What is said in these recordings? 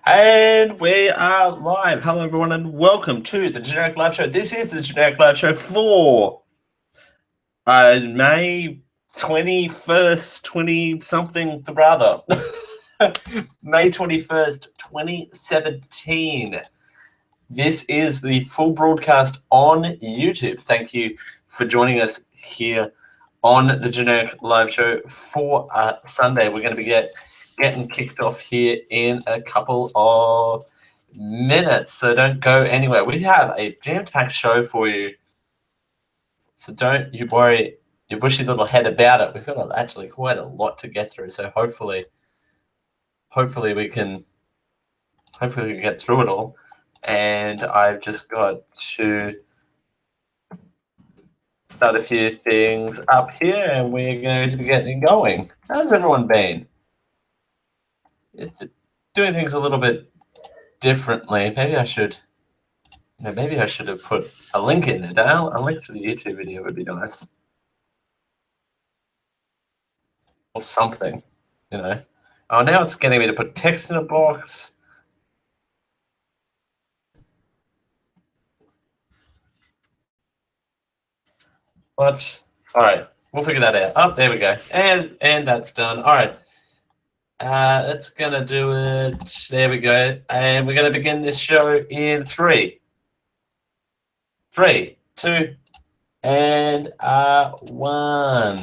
And we are live. Hello, everyone, and welcome to the Generic Live Show. This is the Generic Live Show for May 21st, 20 something, rather. May 21st, 2017. This is the full broadcast on YouTube. Thank you for joining us here on the Generic Live Show for Sunday. We're going to be getting kicked off here in a couple of minutes, so don't go anywhere. We have a jam-packed show for you, so don't you worry your bushy little head about it. We've got actually quite a lot to get through, so hopefully we can get through it all. And I've just got to start a few things up here, and we're going to be getting going. How's everyone been? Doing things a little bit differently. Maybe I should have put a link in there. Dale, a link to the YouTube video would be nice. Or something, you know. Oh, now it's getting me to put text in a box. What? All right, we'll figure that out. Oh, there we go. And that's done. All right. That's gonna do it. There we go. And we're gonna begin this show in 3, 2, and 1.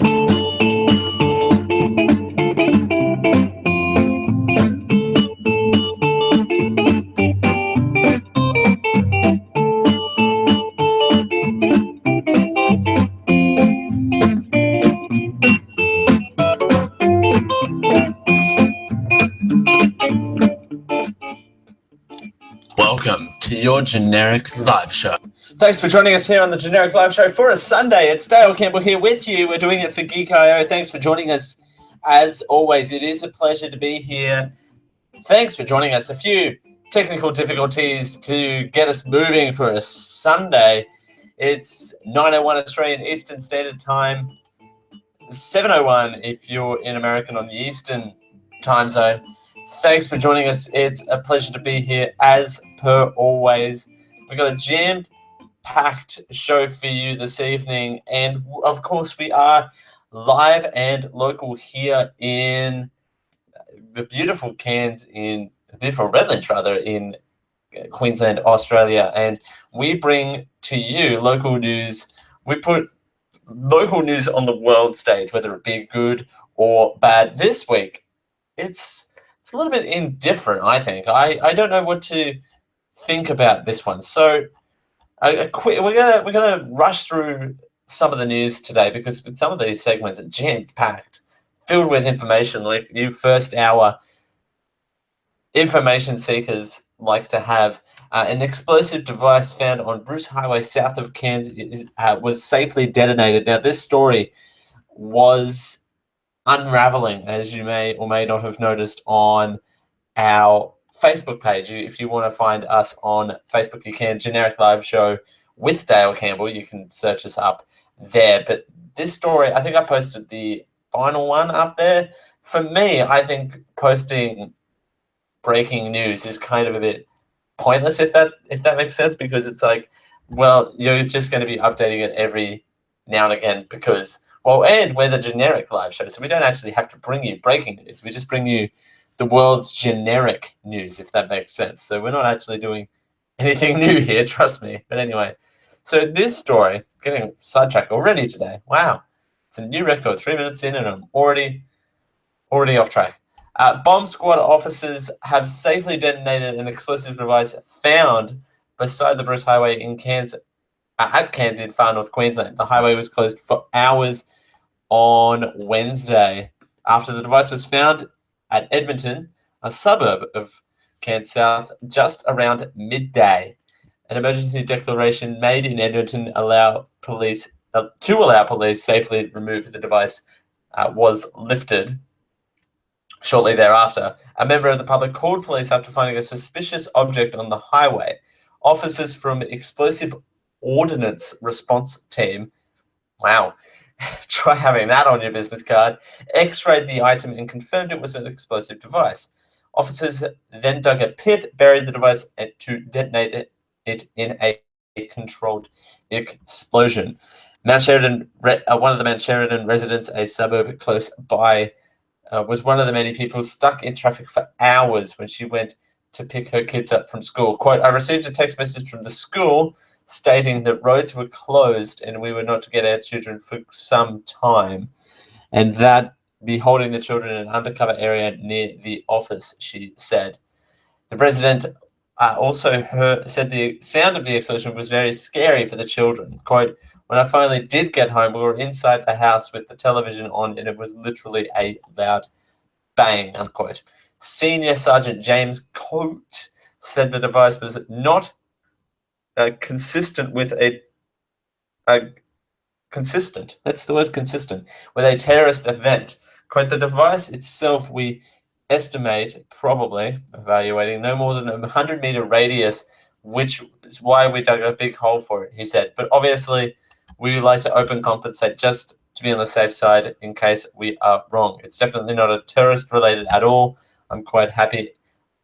Welcome to your Generic Live Show. Thanks for joining us here on the Generic Live Show for a Sunday. It's Dale Campbell here with you. We're doing it for Geek.io. Thanks for joining us. As always, it is a pleasure to be here. Thanks for joining us. A few technical difficulties to get us moving for a Sunday. It's 9:01 Australian Eastern Standard Time, 7:01 if you're in American on the Eastern time zone. Thanks for joining us. It's a pleasure to be here as per always. We've got a jam-packed show for you this evening. And of course, we are live and local here in the beautiful Redlands, in Queensland, Australia. And we bring to you local news. We put local news on the world stage, whether it be good or bad. This week, it's a little bit indifferent, I think. I don't know what to think about this one. So we're gonna rush through some of the news today, because with some of these segments are jam-packed, filled with information like you first hour information seekers like to have. An explosive device found on Bruce Highway south of Kansas was safely detonated. Now, this story was unraveling, as you may or may not have noticed, on our Facebook page. If you want to find us on Facebook, you can. Generic Live Show with Dale Campbell. You can search us up there. But this story, I think I posted the final one up there. For me, I think posting breaking news is kind of a bit pointless, if that makes sense, because it's like, well, you're just going to be updating it every now and again because, well, and we're the Generic Live Show, so we don't actually have to bring you breaking news. We just bring you the world's generic news, if that makes sense. So we're not actually doing anything new here, trust me. But anyway, so this story, getting sidetracked already today. Wow, it's a new record. 3 minutes in and I'm already off track. Bomb squad officers have safely detonated an explosive device found beside the Bruce Highway in Cairns, at Cairns in far north Queensland. The highway was closed for hours on Wednesday after the device was found at Edmonton, a suburb of Cairns South, just around midday. An emergency declaration made in Edmonton to allow police safely remove the device was lifted. Shortly thereafter, a member of the public called police after finding a suspicious object on the highway. Officers from Explosive Ordnance Response Team, wow, try having that on your business card, x-rayed the item and confirmed it was an explosive device. Officers then dug a pit, buried the device to detonate it in a controlled explosion. Mount Sheridan, one of the Mount Sheridan residents, a suburb close by, was one of the many people stuck in traffic for hours when she went to pick her kids up from school. Quote, I received a text message from the school stating that roads were closed and we were not to get our children for some time, and that be holding the children in an undercover area near the office, she said. The resident also said the sound of the explosion was very scary for the children. Quote, when I finally did get home, we were inside the house with the television on, and it was literally a loud bang, unquote. Senior Sergeant James Coate said the device was not consistent with consistent. That's the word, consistent, with a terrorist event. Quote, the device itself, we estimate, probably evaluating no more than a 100-meter radius, which is why we dug a big hole for it, he said. But obviously, we would like to open compensate just to be on the safe side in case we are wrong. It's definitely not a terrorist related at all. I'm quite happy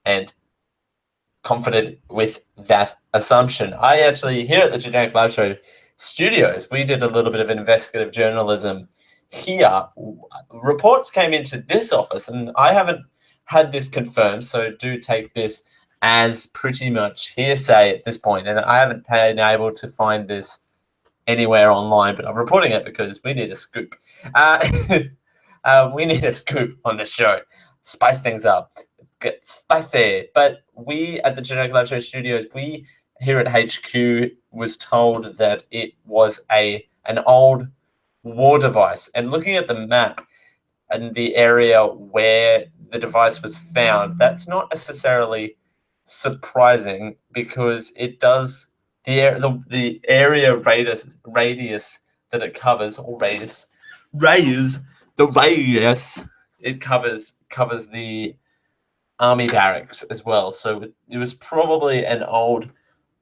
and confident with that assumption. I actually, here at the Generic Live Show Studios, we did a little bit of investigative journalism here. Reports came into this office, and I haven't had this confirmed, so do take this as pretty much hearsay at this point, and I haven't been able to find this anywhere online, but I'm reporting it because we need a scoop. We need a scoop on the show. Spice things up. Get spicy. But we at the Generic Live Show Studios, we here at HQ was told that it was an old war device. And looking at the map and the area where the device was found, that's not necessarily surprising because it does the area radius that it covers, or radius it covers the army barracks as well. So it was probably an old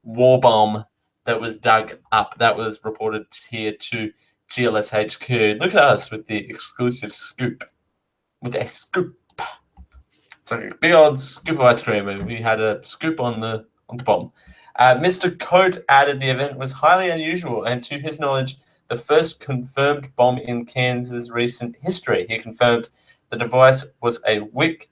war bomb that was dug up. That was reported here to GLS HQ. Look at us with the exclusive scoop. With a scoop. It's like a big old scoop of ice cream, and we had a scoop on the bomb. Mr. Coate added the event was highly unusual and, to his knowledge, the first confirmed bomb in Kansas' recent history. He confirmed the device was a WIC,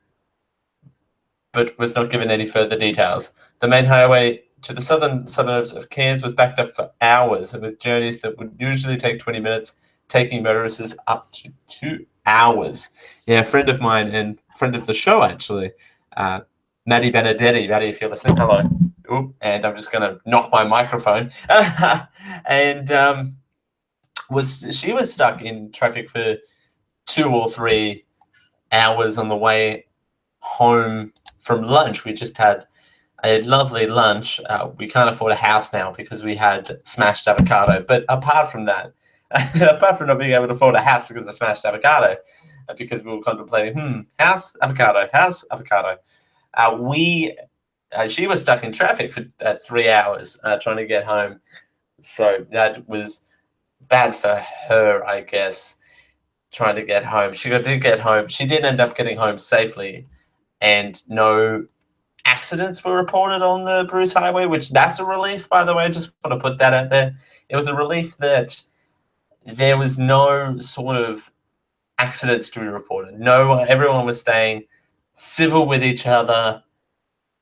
but was not given any further details. The main highway to the southern suburbs of Cairns was backed up for hours, with journeys that would usually take 20 minutes taking motorists up to 2 hours. Yeah, a friend of mine and friend of the show, actually, Maddie Benedetti. Maddie, if you're listening, hello. Ooh, and I'm just going to knock my microphone. And she was stuck in traffic for 2 or 3 hours on the way home from lunch. We just had a lovely lunch. We can't afford a house now because we had smashed avocado. But apart from that, apart from not being able to afford a house because of smashed avocado, because we were contemplating, house, avocado, she was stuck in traffic for 3 hours trying to get home. So that was bad for her, I guess, trying to get home. She did get home. She did end up getting home safely, and no accidents were reported on the Bruce Highway, which that's a relief, by the way. I just want to put that out there. It was a relief that there was no sort of accidents to be reported. No, everyone was staying civil with each other,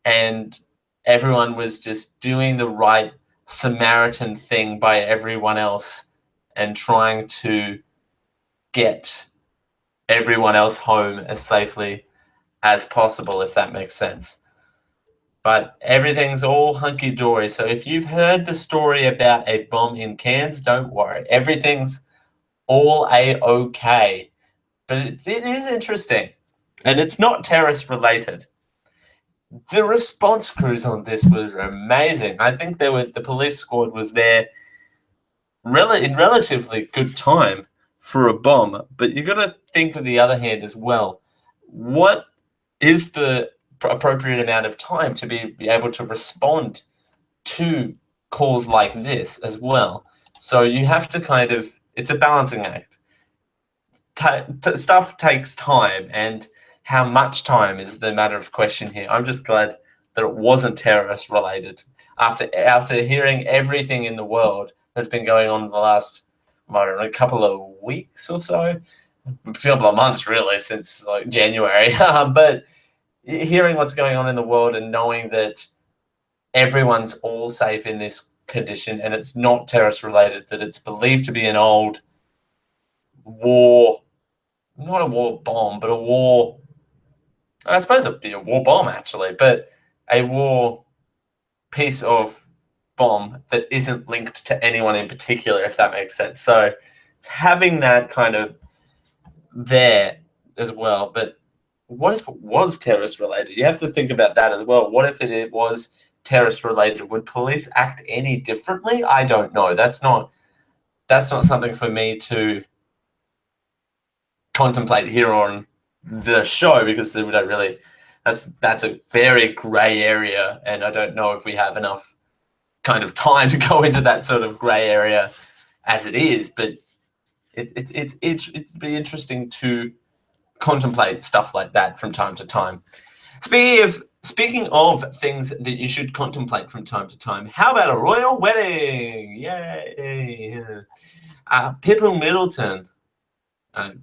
and everyone was just doing the right Samaritan thing by everyone else and trying to get everyone else home as safely as possible, if that makes sense. But everything's all hunky-dory. So if you've heard the story about a bomb in Cairns, don't worry. Everything's all A-okay. But it is interesting. And it's not terrorist-related. The response crews on this was amazing. I think the police squad was there in relatively good time for a bomb. But you've got to think on the other hand as well. What is the appropriate amount of time to be able to respond to calls like this as well? So you have to it's a balancing act. Stuff takes time, and how much time is the matter of question here. I'm just glad that it wasn't terrorist related. After hearing everything in the world that's been going on in the last, I don't know, a couple of weeks or so, a couple of months really, since like January. But hearing what's going on in the world and knowing that everyone's all safe in this condition and it's not terrorist related, that it's believed to be an old war, not a war bomb, but a war, I suppose it'd be a war bomb actually, but a war piece of bomb that isn't linked to anyone in particular, if that makes sense. So it's having that kind of there as well. But what if it was terrorist related? You have to think about that as well. What if it was terrorist related? Would police act any differently? I don't know. That's not something for me to contemplate here on the show, because we don't really, that's a very grey area, and I don't know if we have enough kind of time to go into that sort of grey area as it is. But it'd be interesting to contemplate stuff like that from time to time. Speaking of things that you should contemplate from time to time, how about a royal wedding? Yay! Pippa Middleton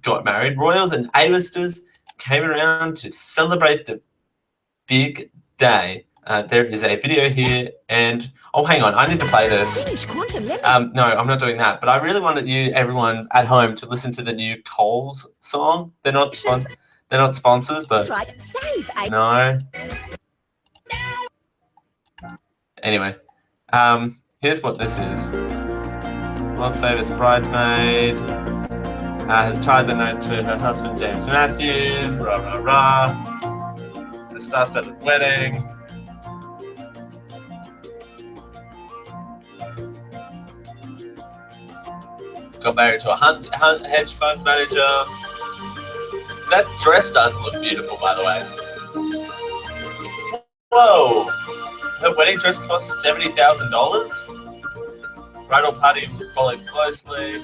got married. Royals and A-listers came around to celebrate the big day. There is a video here, and oh, hang on, I need to play this. No, I'm not doing that, but I really wanted everyone at home, to listen to the new Coles song. They're not sponsors, but that's right. Save. No. Anyway, here's what this is. World's famous bridesmaid has tied the note to her husband James Matthews. Rah rah rah. The star-studded wedding. Got married to a hedge fund manager. That dress does look beautiful, by the way. Whoa! Her wedding dress cost $70,000. Bridal party followed closely.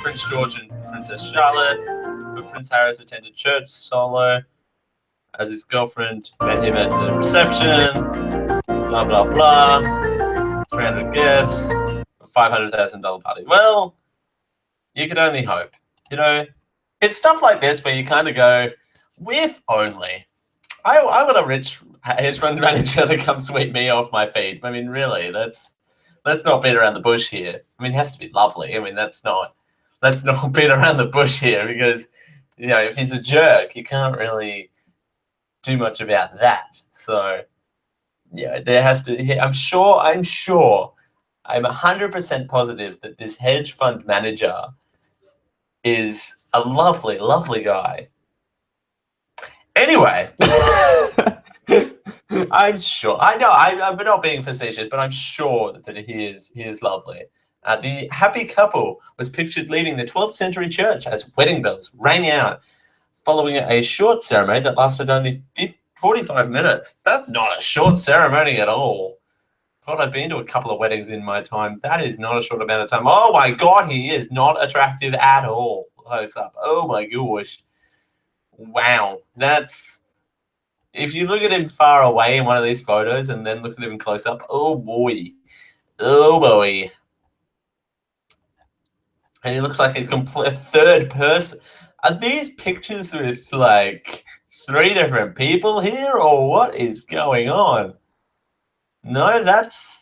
Prince George and Princess Charlotte. But Prince Harris attended church solo, as his girlfriend met him at the reception. Blah blah blah. 300 guests. A $500,000 party. Well, you could only hope. You know, it's stuff like this where you kind of go, if only. I want a rich hedge fund manager to come sweep me off my feet. I mean, really, let's not beat around the bush here. I mean, it has to be lovely. I mean, let's not beat around the bush here, because, you know, if he's a jerk, you can't really do much about that. So, yeah, there has to. I'm 100% positive that this hedge fund manager is a lovely, lovely guy. Anyway, I'm sure. I know I'm not being facetious, but I'm sure that he is lovely. The happy couple was pictured leaving the 12th century church as wedding bells rang out, following a short ceremony that lasted only 45 minutes. That's not a short ceremony at all. God, I've been to a couple of weddings in my time. That is not a short amount of time. Oh my God, he is not attractive at all. Close up. Oh my gosh. Wow. That's, if you look at him far away in one of these photos and then look at him close up, oh boy. Oh boy. And he looks like a complete third person. Are these pictures with like 3 different people here, or what is going on? No,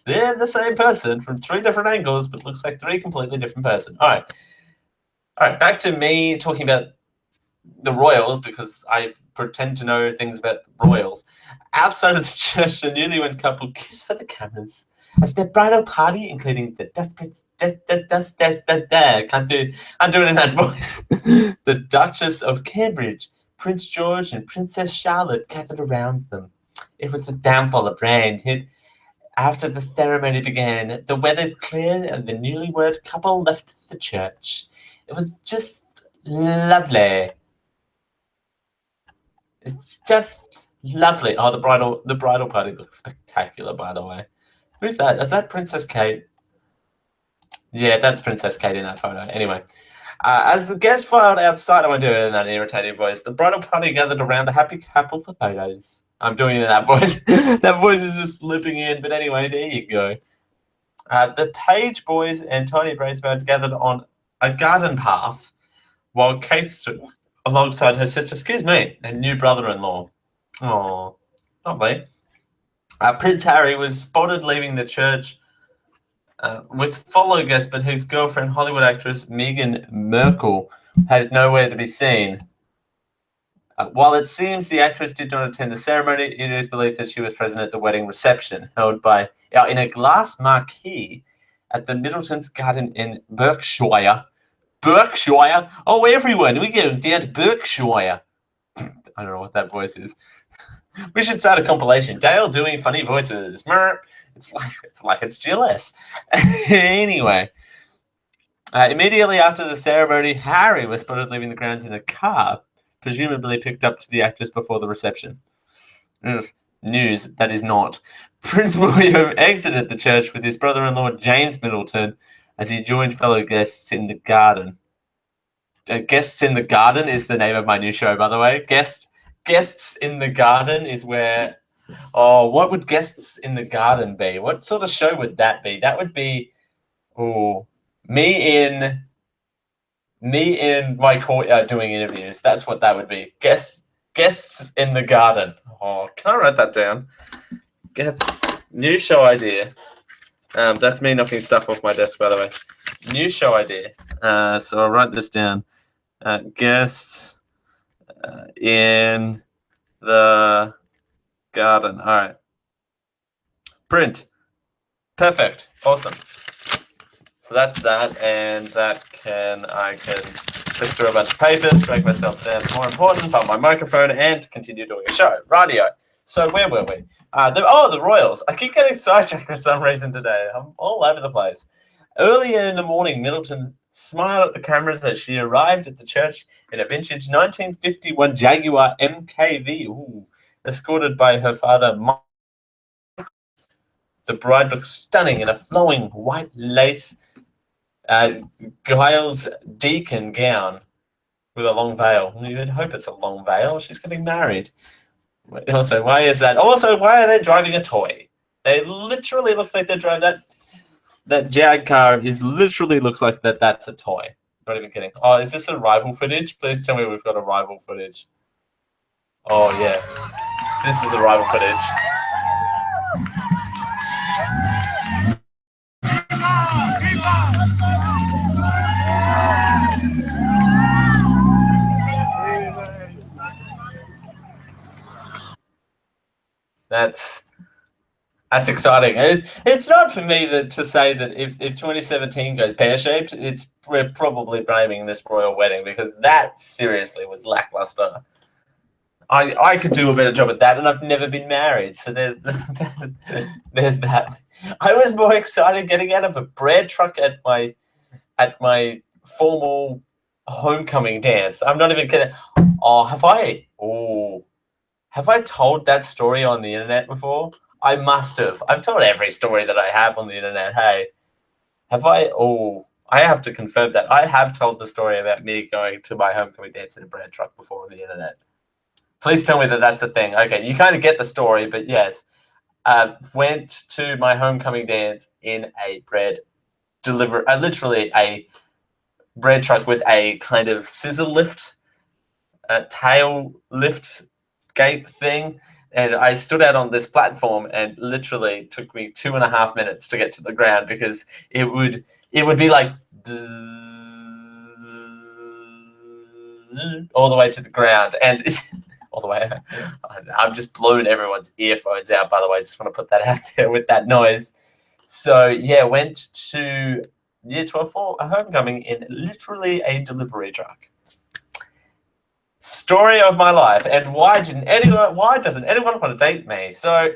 they're the same person from 3 different angles, but looks like 3 completely different person. All right, back to me talking about the royals, because I pretend to know things about the royals. Outside of the church, the newlywed couple kissed for the cameras as their bridal party, including the can't do it in that voice. The Duchess of Cambridge, Prince George, and Princess Charlotte gathered around them. It was a downfall of rain hit. After the ceremony began, the weather cleared and the newlywed couple left the church. It was just lovely. It's just lovely. Oh, the bridal party looks spectacular, by the way. Who's that? Is that Princess Kate? Yeah, that's Princess Kate in that photo. Anyway, As the guests filed outside, I won't do it in that irritating voice. The bridal party gathered around the happy couple for photos. I'm doing it in that voice. That voice is just slipping in, but anyway, there you go. The Page boys and Tiny Braidsbird gathered on a garden path while Kate stood alongside her sister, excuse me, and new brother-in-law. Oh, lovely. Prince Harry was spotted leaving the church with fellow guests, but his girlfriend, Hollywood actress Meghan Markle, had nowhere to be seen. While it seems the actress did not attend the ceremony, it is believed that she was present at the wedding reception held in a glass marquee at the Middleton's Garden in Berkshire. Berkshire? Oh, everyone, we get down to Berkshire. I don't know what that voice is. We should start a compilation. Dale doing funny voices. It's like it's GLS. Anyway, immediately after the ceremony, Harry was spotted leaving the grounds in a car, presumably picked up to the actress before the reception. News that is not. Prince William exited the church with his brother-in-law James Middleton as he joined fellow guests in the garden. Guests in the Garden is the name of my new show, by the way. Guests in the Garden is where. Oh, what would Guests in the Garden be? What sort of show would that be? That would be, me in my courtyard doing interviews. That's what that would be. Guests in the Garden. Oh, can I write that down? New show idea. That's me knocking stuff off my desk, by the way. New show idea. So I'll write this down. Guests in the Garden. All right. Print. Perfect. Awesome. So that's that, and I can click through a bunch of papers to make myself sound more important, find my microphone, and continue doing a show. Radio. So where were we? The Royals. I keep getting sidetracked for some reason today. I'm all over the place. Earlier in the morning, Middleton smiled at the cameras as she arrived at the church in a vintage 1951 Jaguar MKV, escorted by her father, Mike. The bride looked stunning in a flowing white lace Giles deacon gown with a long veil. You would hope it's a long veil. She's getting married. Also, why is that? Also, why are they driving a toy? They literally look like they're driving that Jag car literally looks like that's a toy. Not even kidding. Oh, is this a rival footage? Please tell me we've got a rival footage. Oh, yeah. This is a rival footage. That's exciting. It's not for me to say that if 2017 goes pear-shaped, we're probably blaming this royal wedding, because that seriously was lackluster. I could do a better job at that, and I've never been married, so there's that. I was more excited getting out of a bread truck at my formal homecoming dance. I'm not even kidding. Have I told that story on the internet before? I must have. I've told every story that I have on the internet. Hey, have I? I have to confirm that. I have told the story about me going to my homecoming dance in a bread truck before on the internet. Please tell me that that's a thing. Okay, you kind of get the story, but yes. Went to my homecoming dance in a literally a bread truck with a kind of scissor lift, tail lift gate thing. And I stood out on this platform, and literally took me 2.5 minutes to get to the ground, because it would be like all the way to the ground, and all the way. I'm just blowing everyone's earphones out, by the way. I just want to put that out there with that noise. So yeah, went to year 12 for a homecoming in literally a delivery truck. Story of my life. And why doesn't anyone want to date me? So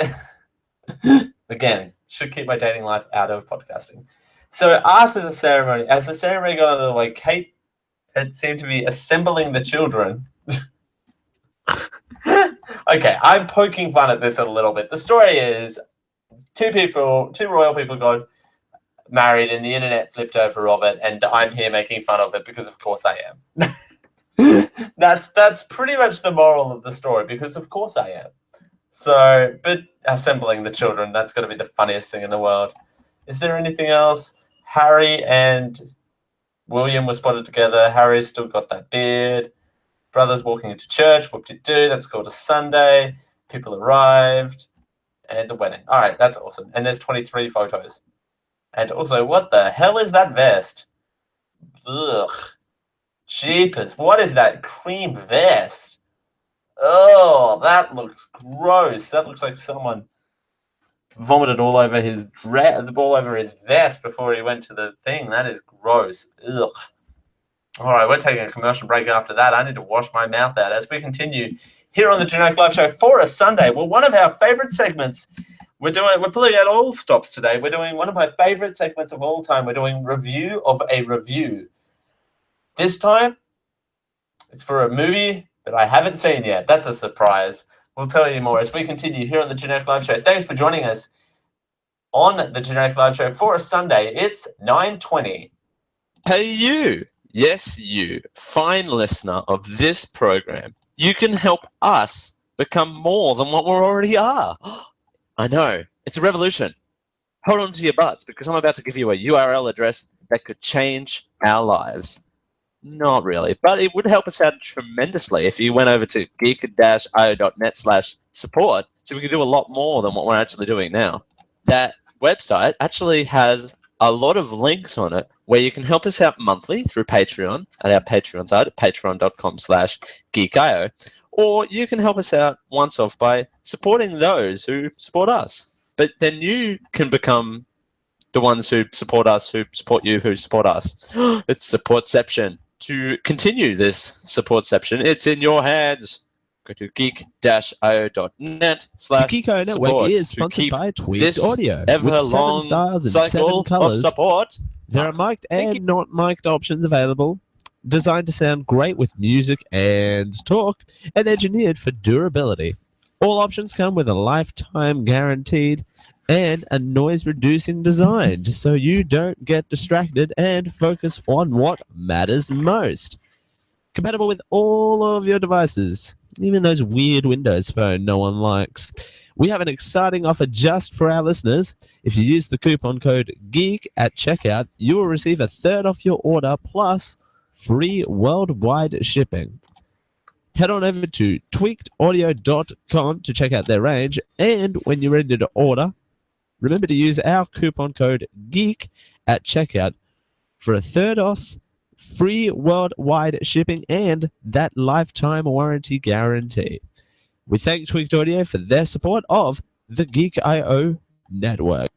again, should keep my dating life out of podcasting. So after the ceremony, as the ceremony got underway, Kate had seemed to be assembling the children. Okay, I'm poking fun at this a little bit. The story is two royal people got married and the internet flipped over of it, and I'm here making fun of it because of course I am. That's pretty much the moral of the story, because of course I am. So, but assembling the children, that's got to be the funniest thing in the world. Is there anything else? Harry and William were spotted together. Harry's still got that beard. Brothers walking into church. Whoop-de-doo. That's called a Sunday. People arrived. And the wedding. All right, that's awesome. And there's 23 photos. And also, what the hell is that vest? Ugh. Jeepers. What is that cream vest? Oh, that looks gross. That looks like someone vomited all over his all over his vest before he went to the thing. That is gross. Ugh. All right, we're taking a commercial break after that. I need to wash my mouth out as we continue here on the Generic Live Show for a Sunday. Well, one of our favorite segments. We're pulling out all stops today. We're doing one of my favorite segments of all time. We're doing review of a review. This time, it's for a movie that I haven't seen yet. That's a surprise. We'll tell you more as we continue here on the Generic Live Show. Thanks for joining us on the Generic Live Show for a Sunday. It's 9:20. Hey, you. Yes, you. Fine listener of this program. You can help us become more than what we already are. I know. It's a revolution. Hold on to your butts, because I'm about to give you a URL address that could change our lives. Not really, but it would help us out tremendously if you went over to geek-io.net/support, so we could do a lot more than what we're actually doing now. That website actually has a lot of links on it where you can help us out monthly through Patreon at our Patreon site at patreon.com/geekio, or you can help us out once off by supporting those who support us. But then you can become the ones who support us, who support you, who support us. It's supportception. To continue this supportception, it's in your hands. Go to geek-io.net/support. The Geek-io Network is sponsored by Tweaked Audio. With 7 ever-long stars and cycle 7 of colors, support. there are mic'd and not mic'd options available, designed to sound great with music and talk, and engineered for durability. All options come with a lifetime guaranteed and a noise-reducing design, just so you don't get distracted and focus on what matters most. Compatible with all of your devices, even those weird Windows phone no one likes. We have an exciting offer just for our listeners. If you use the coupon code GEEK at checkout, you will receive a third off your order plus free worldwide shipping. Head on over to tweakedaudio.com to check out their range, and when you're ready to order, remember to use our coupon code GEEK at checkout for a third off, free worldwide shipping, and that lifetime warranty guarantee. We thank Tweaked Audio for their support of the Geek.io network.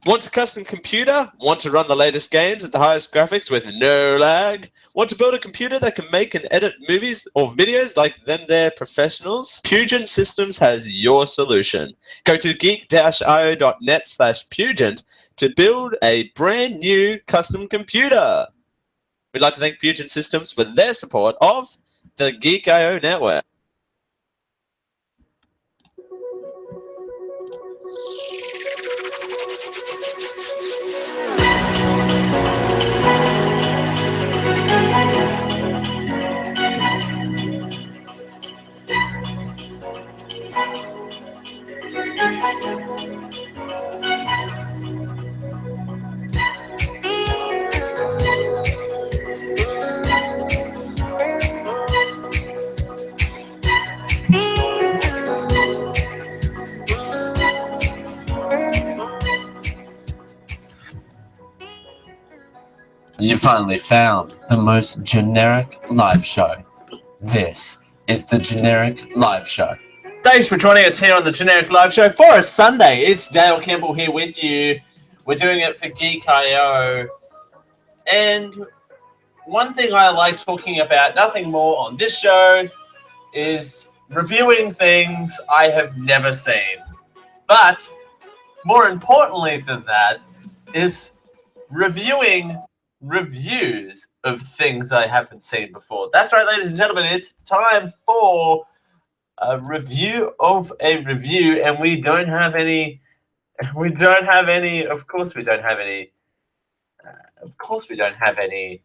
Want a custom computer? Want to run the latest games at the highest graphics with no lag? Want to build a computer that can make and edit movies or videos like them they're professionals? Pugent Systems has your solution. Go to geek-io.net/Pugent to build a brand new custom computer. We'd like to thank Pugent Systems for their support of the Geek.io network. You finally found the most generic live show. This is the Generic Live Show. Thanks for joining us here on the Generic Live Show for a Sunday. It's Dale Campbell here with you. We're doing it for Geek.io. And one thing I like talking about, nothing more on this show, is reviewing things I have never seen. But more importantly than that is reviewing reviews of things I haven't seen before. That's right, ladies and gentlemen, it's time for a review of a review, and we don't have any. We don't have any. Of course, we don't have any. Of course, we don't have any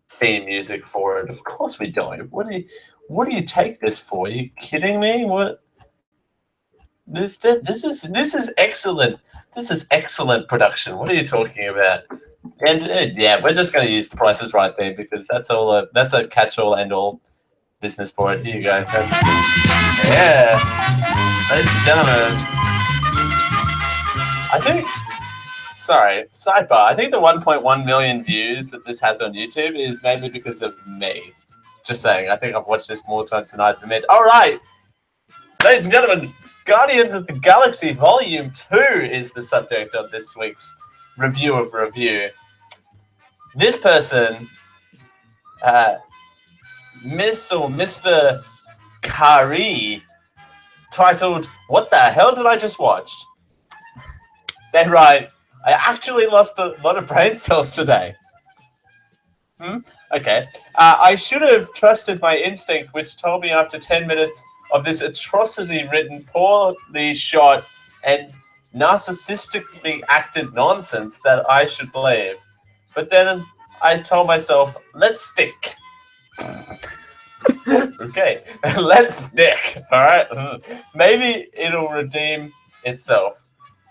theme music for it. Of course, we don't. What do you take this for? Are you kidding me? What? This is excellent. This is excellent production. What are you talking about? And yeah, we're just going to use the Price is Right theme because that's all. That's a catch-all and all business for it. Here you go. Yeah, ladies and gentlemen. I think. Sorry, sidebar. I think the 1.1 million views that this has on YouTube is mainly because of me. Just saying. I think I've watched this more times than I admit. All right, ladies and gentlemen. Guardians of the Galaxy Volume 2 is the subject of this week's review of review. This person, Miss or Mr. Kari, titled, "What the hell did I just watch?" They write, "I actually lost a lot of brain cells today." Okay. I should have trusted my instinct, which told me after 10 minutes of this atrocity written, poorly shot, and narcissistically acted nonsense that I should believe. But then I told myself, let's stick. Okay, let's stick, all right? Maybe it'll redeem itself.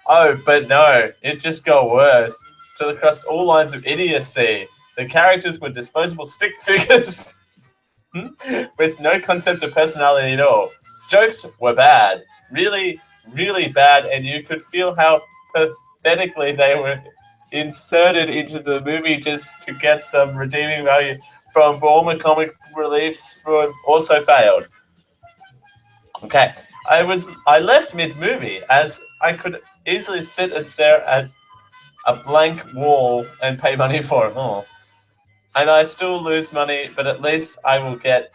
Oh, but no, it just got worse. Till it crossed all lines of idiocy. The characters were disposable stick figures. With no concept of personality at all. Jokes were bad. Really, really bad, and you could feel how pathetically they were inserted into the movie just to get some redeeming value from former comic reliefs also failed. Okay. I left mid-movie as I could easily sit and stare at a blank wall and pay money for it. Oh. And I still lose money, but at least I will get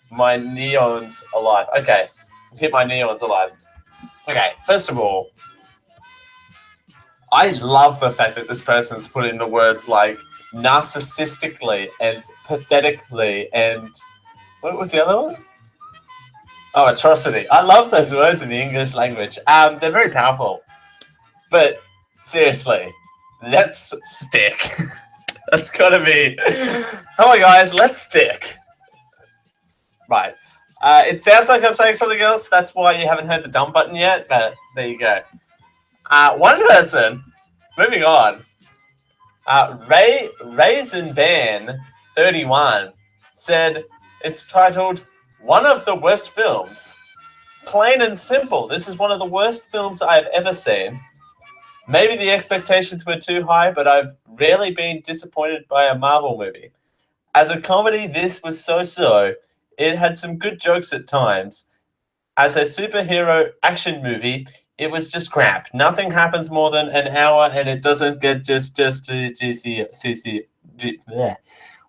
my neons alive. Okay, hit my neons alive. Okay, first of all, I love the fact that this person's put in the words like narcissistically and pathetically and what was the other one? Oh, atrocity. I love those words in the English language. They're very powerful. But seriously, let's stick. That's gotta be. Come on, guys, let's stick. Right. It sounds like I'm saying something else. That's why you haven't heard the dumb button yet, but there you go. One person, moving on. Raisin Van 31 said it's titled "One of the Worst Films." Plain and simple. This is one of the worst films I've ever seen. Maybe the expectations were too high, but I've rarely been disappointed by a Marvel movie. As a comedy, this was so-so. It had some good jokes at times. As a superhero action movie, it was just crap. Nothing happens more than an hour, and it doesn't get just bleh.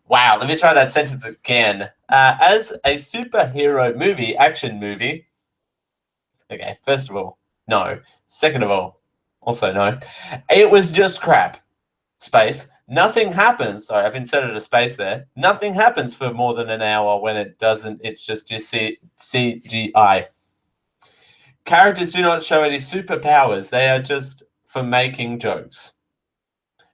Wow, let me try that sentence again. As a superhero movie, action movie. Okay, first of all, no. Second of all, also no. It was just crap. Space. Nothing happens. Sorry, I've inserted a space there. Nothing happens for more than an hour when it doesn't. It's just your CGI. Characters do not show any superpowers. They are just for making jokes.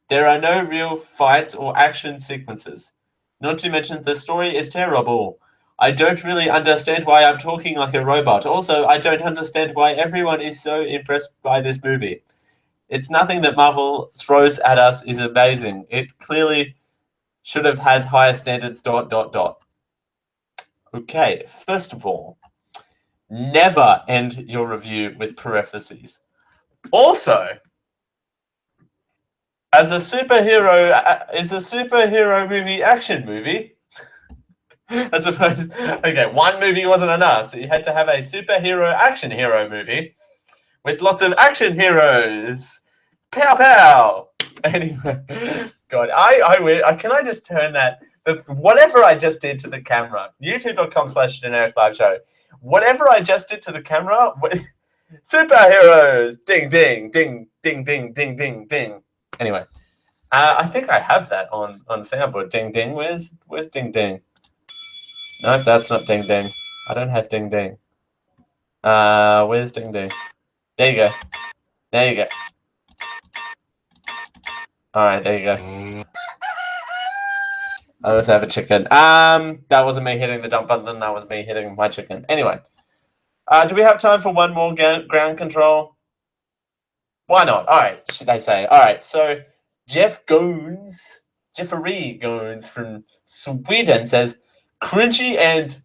There are no real fights or action sequences. Not to mention, the story is terrible. I don't really understand why I'm talking like a robot. Also, I don't understand why everyone is so impressed by this movie. It's nothing that Marvel throws at us is amazing. It clearly should have had higher standards, ... Okay, first of all, never end your review with parentheses. Also, as a superhero movie, action movie, I suppose, okay, one movie wasn't enough, so you had to have a superhero action hero movie with lots of action heroes. Pow pow. Anyway, God, I can I just turn that whatever I just did to the camera, youtube.com/generic live show. Whatever I just did to the camera, superheroes, ding ding ding ding ding ding ding ding. Anyway, I think I have that on soundboard. Ding ding. Where's ding ding? No, that's not ding ding. I don't have Ding Ding. Where's Ding Ding? There you go. There you go. Alright, there you go. I also have a chicken. That wasn't me hitting the dump button. That was me hitting my chicken. Anyway. Do we have time for one more ground control? Why not? Alright, should they say. Alright, so Jeffrey Gones from Sweden says, cringy and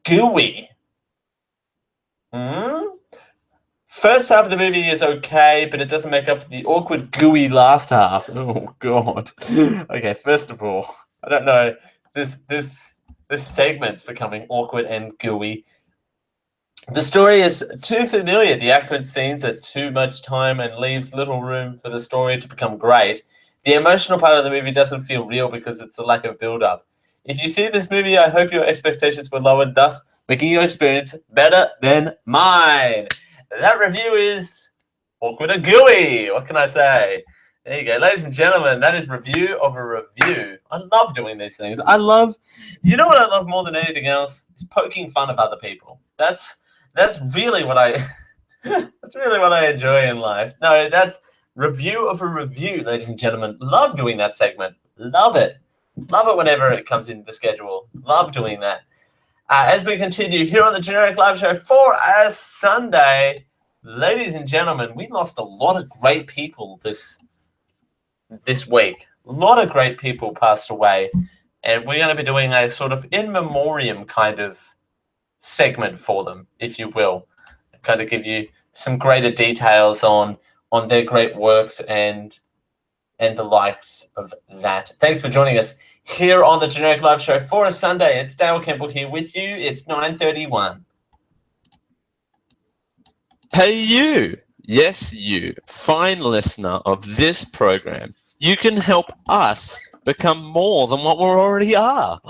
gooey. First half of the movie is okay, but it doesn't make up for the awkward, gooey last half. Oh God. Okay, first of all, I don't know. This segment's becoming awkward and gooey. The story is too familiar. The awkward scenes are too much time and leaves little room for the story to become great. The emotional part of the movie doesn't feel real because it's a lack of build-up. If you see this movie, I hope your expectations were lowered, thus making your experience better than mine. That review is awkward and gooey. What can I say? There you go. Ladies and gentlemen, that is review of a review. I love doing these things. You know what I love more than anything else? Is poking fun of other people. That's really what I enjoy in life. No, that's review of a review, ladies and gentlemen. Love doing that segment. Love it. Love it whenever it comes into the schedule. Love doing that. As we continue here on the Generic Live Show for a Sunday, ladies and gentlemen, we lost a lot of great people this week. A lot of great people passed away, and we're going to be doing a sort of in memoriam kind of segment for them, if you will, kind of give you some greater details on their great works and the likes of that. Thanks for joining us here on the Generic Live Show for a Sunday. It's Dale Campbell here with you. It's 9:31. Hey you, yes you, fine listener of this program. You can help us become more than what we already are.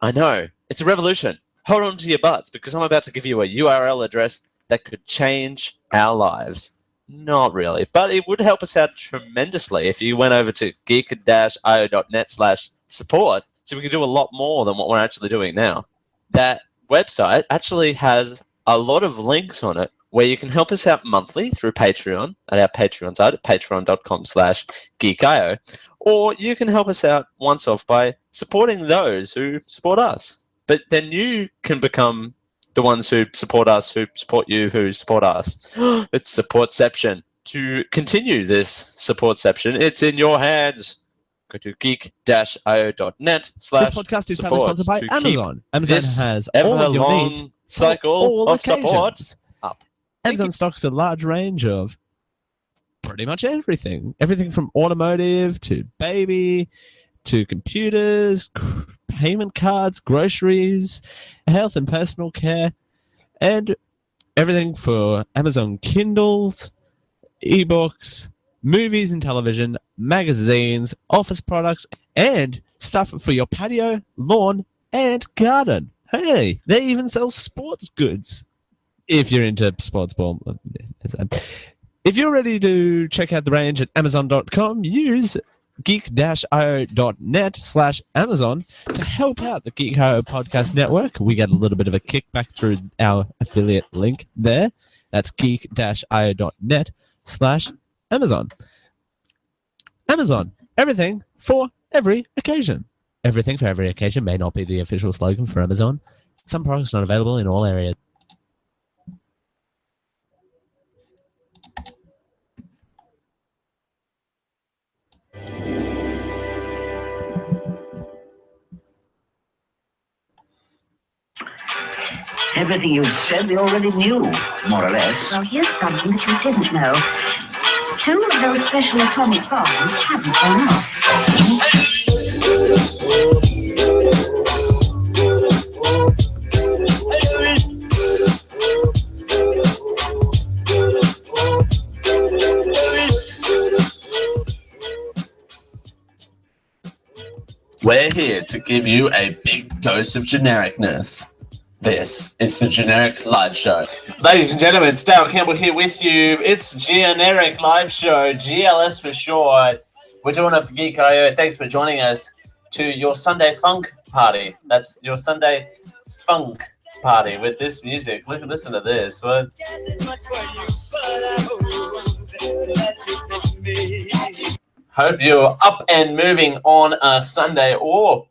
I know, it's a revolution. Hold on to your butts because I'm about to give you a URL address that could change our lives. Not really, but it would help us out tremendously if you went over to geek-io.net/support so we could do a lot more than what we're actually doing now. That website actually has a lot of links on it where you can help us out monthly through Patreon at our Patreon site at patreon.com/geekio, or you can help us out once off by supporting those who support us. But then you can become the ones who support us, who support you, who support us. It's supportception. To continue this supportception, it's in your hands. Go to geek-io.net/support. This podcast is proudly sponsored by Amazon. Amazon has all of your needs cycle all of support occasions. up. Amazon stocks a large range of pretty much everything. Everything from automotive to baby to computers, payment cards, groceries, health and personal care, and everything for Amazon Kindles, ebooks, movies and television, magazines, office products, and stuff for your patio, lawn, and garden. Hey, they even sell sports goods. If you're into sports ball. If you're ready to check out the range at Amazon.com, use geek-io.net/Amazon to help out the Geek-io Podcast Network. We get a little bit of a kickback through our affiliate link there. That's geek-io.net/Amazon. Amazon, everything for every occasion. Everything for every occasion may not be the official slogan for Amazon. Some products not available in all areas. Everything you said we already knew, more or less. Well, here's something that you didn't know. 2 of those special atomic bombs haven't gone off. We're here to give you a big dose of genericness. This is the Generic Live Show. Ladies and gentlemen, it's Dale Campbell here with you. It's Generic Live Show, GLS for short. We're doing it for Geek.io. Thanks for joining us to your Sunday Funk party. That's your Sunday Funk party with this music. Listen to this. What? Hope you're up and moving on a Sunday, or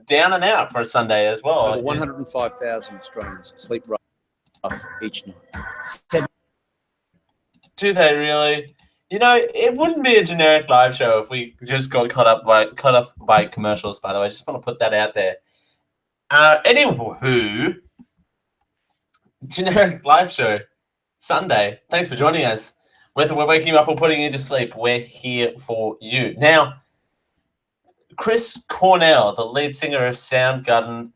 down and out for a Sunday as well. Over 105,000 Australians sleep rough each night. Do they really? You know, it wouldn't be a generic live show if we just got cut off by commercials. By the way, I just want to put that out there. Anywho, generic live show Sunday. Thanks for joining us. Whether we're waking you up or putting you to sleep, we're here for you. Now, Chris Cornell, the lead singer of Soundgarden,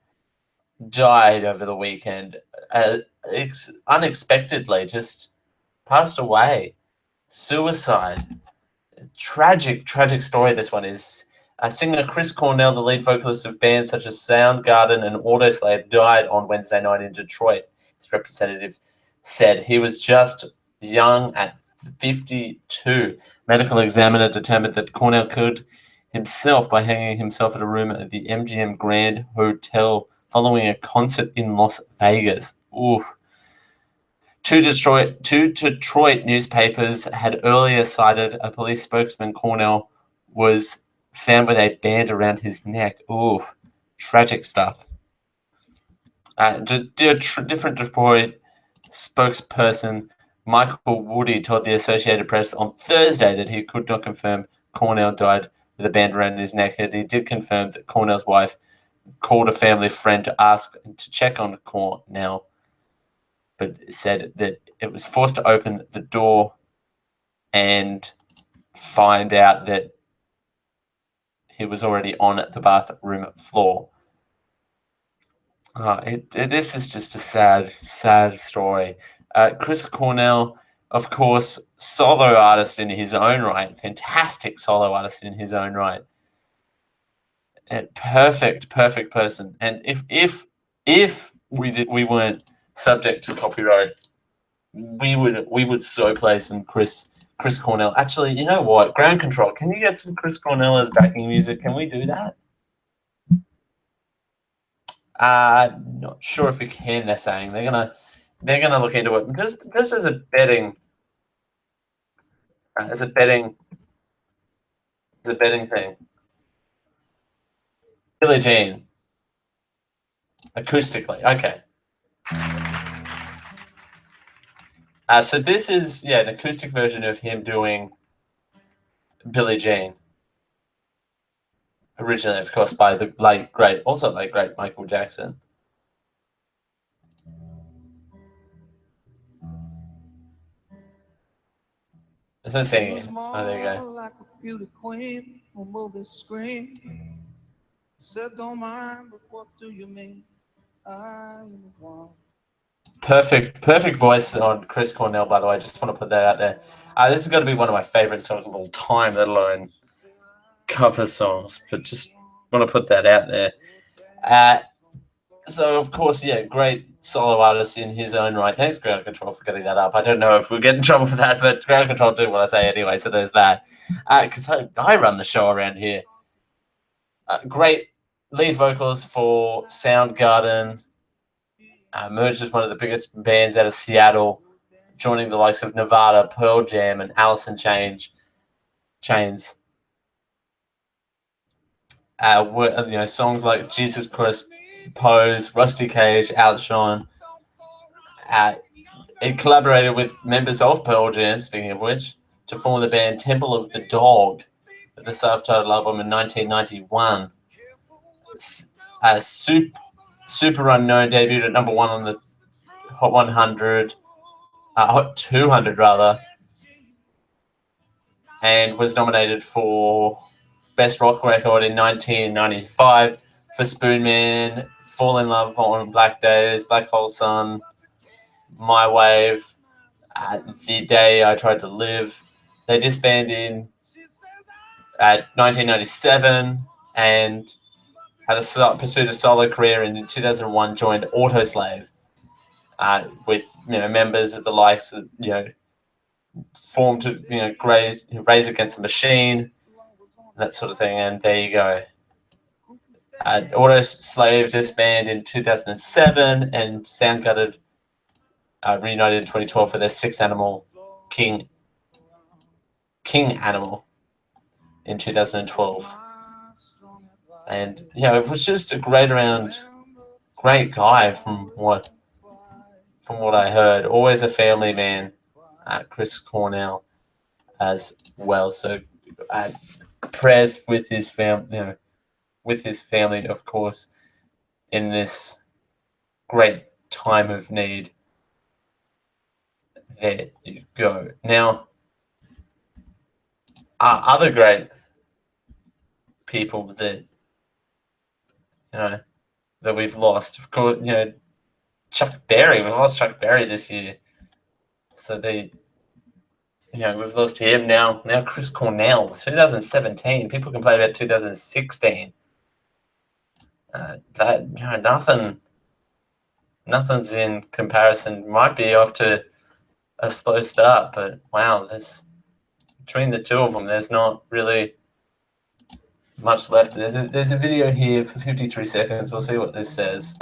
died over the weekend. Unexpectedly, just passed away. Suicide. Tragic story this one is. Singer Chris Cornell, the lead vocalist of bands such as Soundgarden and Autoslave, died on Wednesday night in Detroit. His representative said he was just young at 52. Medical examiner determined that Cornell killed himself by hanging himself at a room at the MGM Grand Hotel following a concert in Las Vegas. Oof. Two Detroit newspapers had earlier cited a police spokesman. Cornell was found with a band around his neck. Ooh, tragic stuff. Different Detroit spokesperson Michael Woody told the Associated Press on Thursday that he could not confirm Cornell died with a band around his neck. He did confirm that Cornell's wife called a family friend to check on Cornell, but said that it was forced to open the door and find out that he was already on the bathroom floor. This is just a sad story. Chris Cornell, of course, solo artist in his own right, fantastic solo artist in his own right. Perfect person. And if we weren't subject to copyright, we would so play some Chris Cornell. Actually, you know what? Ground Control, can you get some Chris Cornell as backing music? Can we do that? Not sure if we can. They're saying they're gonna look into it just as a betting thing. Billie Jean, acoustically, okay. So this is an acoustic version of him doing Billie Jean. Originally, of course, by the late great Michael Jackson. It's not singing. Oh, there you go. Like a beauty queen from movie screen. Said don't mind, but what do you mean? I am the one. Perfect voice on Chris Cornell, by the way. Just want to put that out there. This is going to be one of my favorite songs of all time, let alone cover songs. But just want to put that out there. So, of course, great solo artist in his own right. Thanks, Ground Control, for getting that up. I don't know if we'll get in trouble for that, but Ground Control do what I say anyway, so there's that. Because I run the show around here. Great lead vocals for Soundgarden. Emerged as one of the biggest bands out of Seattle, joining the likes of Nevada, Pearl Jam, and Alice in Chains. Songs like Jesus Christ, Pose, Rusty Cage, Outshine. It collaborated with members of Pearl Jam, speaking of which, to form the band Temple of the Dog, with the self-titled album in 1991. Super Unknown debuted at number 1 on the Hot 100, Hot 200 rather, and was nominated for Best Rock Record in 1995 for Spoon Man, Fall in Love on Black Days, Black Hole Sun, My Wave, The Day I Tried to Live. They disbanded in 1997 and pursued a solo career, and in 2001 joined Autoslave with members of the likes of formed to Rage Against the Machine, that sort of thing. And there you go. Autoslave disbanded in 2007, and Soundgarden reunited in 2012 for their sixth animal, King Animal, in 2012. And yeah, it was just a great guy from what I heard. Always a family man, Chris Cornell as well. So prayers with his family, of course, in this great time of need. There you go. Now, other great people that that we've lost, of course, Chuck Berry. We've lost Chuck Berry this year, so we've lost him now. Now Chris Cornell, 2017. People complain about 2016. Nothing's in comparison. Might be off to a slow start, but wow, between the two of them, there's not really much left. There's a video here for 53 seconds. We'll see what this says.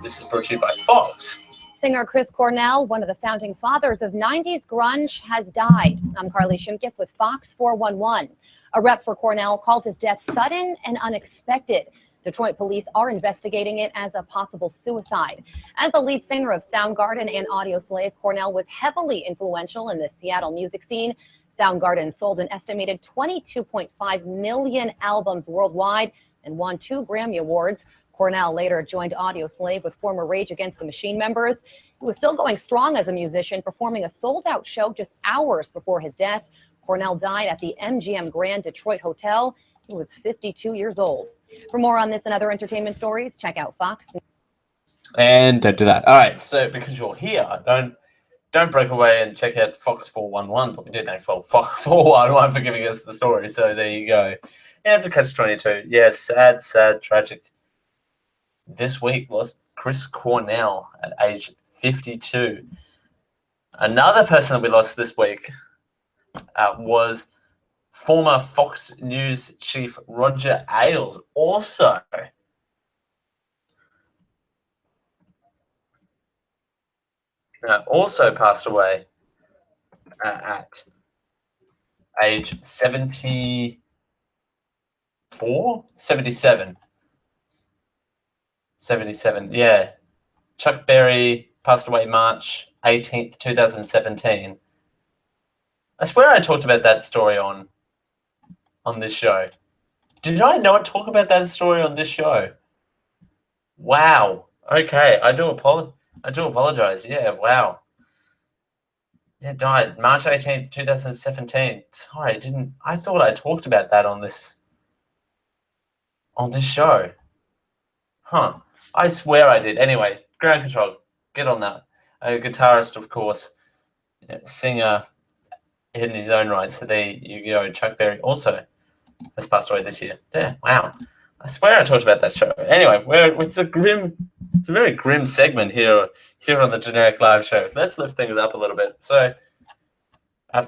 This is brought to you by Fox. Singer Chris Cornell, one of the founding fathers of 90s grunge, has died. I'm Carly Shimkus with Fox 411. A rep for Cornell called his death sudden and unexpected. Detroit police are investigating it as a possible suicide. As the lead singer of Soundgarden and Audioslave, Cornell was heavily influential in the Seattle music scene. Soundgarden sold an estimated 22.5 million albums worldwide and won 2 Grammy Awards. Cornell later joined Audioslave with former Rage Against the Machine members. He was still going strong as a musician, performing a sold-out show just hours before his death. Cornell died at the MGM Grand Detroit Hotel. He was 52 years old. For more on this and other entertainment stories, check out Fox. And don't do that. All right, so because you're here, don't break away and check out Fox 411. But we did thank Fox 411 for giving us the story. So there you go. Yeah, it's a catch-22. Yeah, sad, tragic. This week lost Chris Cornell at age 52. Another person that we lost this week was former Fox News chief Roger Ailes, also passed away at age 77. 77, yeah. Chuck Berry passed away March 18th, 2017. I swear I talked about that story on this show. Did I not talk about that story on this show? Wow. Okay, I do apologize. Yeah, wow. Yeah, died March 18th, 2017. Sorry, I thought I talked about that on this show. Huh. I swear I did. Anyway, Ground Control, get on that. A guitarist, of course, singer in his own right. So there you go. Chuck Berry also has passed away this year. Yeah, wow. I swear I talked about that show. Anyway, it's a very grim segment here on the Generic Live Show. Let's lift things up a little bit. So,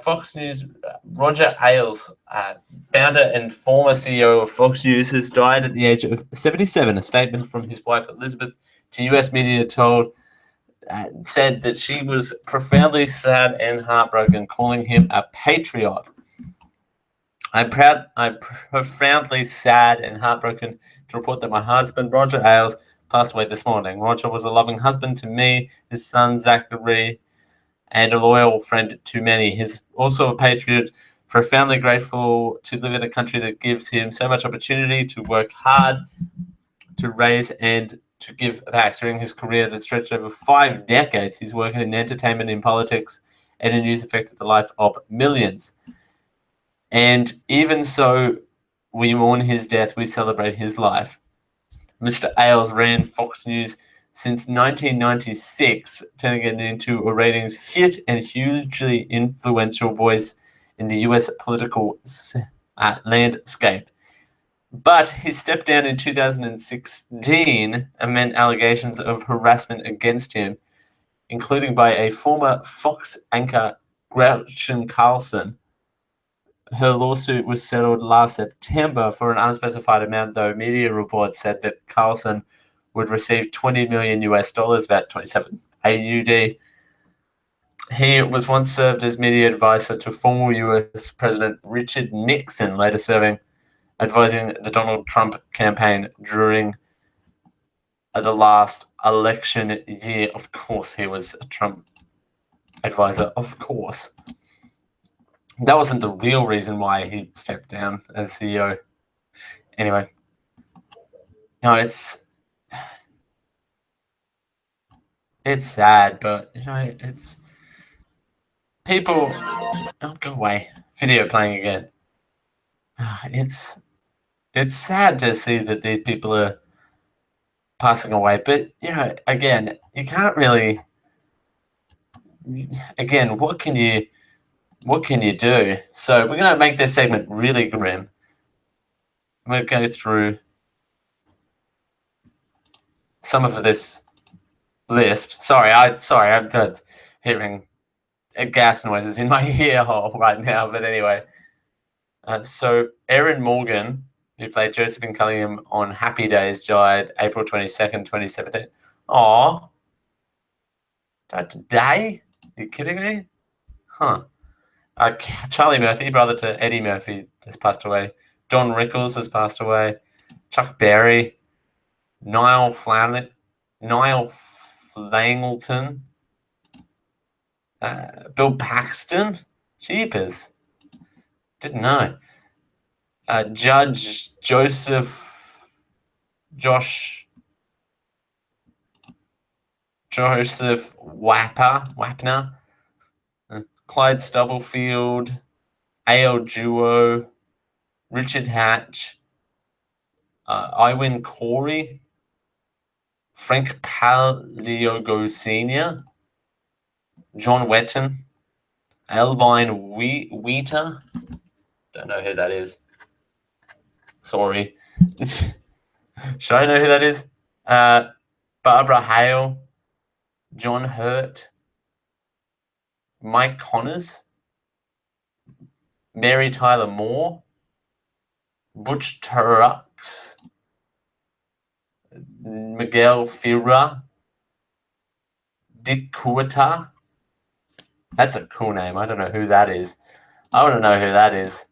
Fox News, Roger Ailes, founder and former CEO of Fox News, has died at the age of 77. A statement from his wife Elizabeth to U.S. media said that she was profoundly sad and heartbroken, calling him a patriot. I'm profoundly sad and heartbroken to report that my husband, Roger Ailes, passed away this morning. Roger was a loving husband to me, his son, Zachary, and a loyal friend to many. He's also a patriot, profoundly grateful to live in a country that gives him so much opportunity to work hard, to raise and to give back. During his career that stretched over 5 decades, he's worked in entertainment, in politics, and in news affected the life of millions. And even so, we mourn his death, we celebrate his life. Mr. Ailes ran Fox News since 1996, turning it into a ratings hit and hugely influential voice in the U.S. political landscape. But he stepped down in 2016 amid allegations of harassment against him, including by a former Fox anchor, Gretchen Carlson, Her lawsuit was settled last September for an unspecified amount, though media reports said that Carlson would receive 20 million US dollars, about 27 AUD. He was once served as media advisor to former US President Richard Nixon, later advising the Donald Trump campaign during the last election year. Of course, he was a Trump advisor, of course. That wasn't the real reason why he stepped down as CEO. Anyway, no, it's sad, but it's people. Oh, go away! Video playing again. It's sad to see that these people are passing away, but again, you can't really. Again, what can you do? So we're going to make this segment really grim. I'm going to go through some of this list. Sorry, I'm hearing gas noises in my ear hole right now. But anyway, so Erin Morgan, who played Josephine Cunningham on Happy Days, died April 22nd, 2017. Aw, died today? Are you kidding me? Huh. Charlie Murphy, brother to Eddie Murphy, has passed away. Don Rickles has passed away. Chuck Berry, Niall Flangleton, Bill Paxton. Jeepers. Didn't know. Judge Joseph Wapner, Clyde Stubblefield, A.L. Duo, Richard Hatch, Iwin Corey, Frank Paliogo Sr., John Wetton, Elvine Wheater. Don't know who that is. Sorry. Should I know who that is? Barbara Hale, John Hurt, Mike Connors, Mary Tyler Moore, Butch Turux, Miguel Fira, Dick Kuata. That's a cool name. I don't know who that is. I want to know who that is.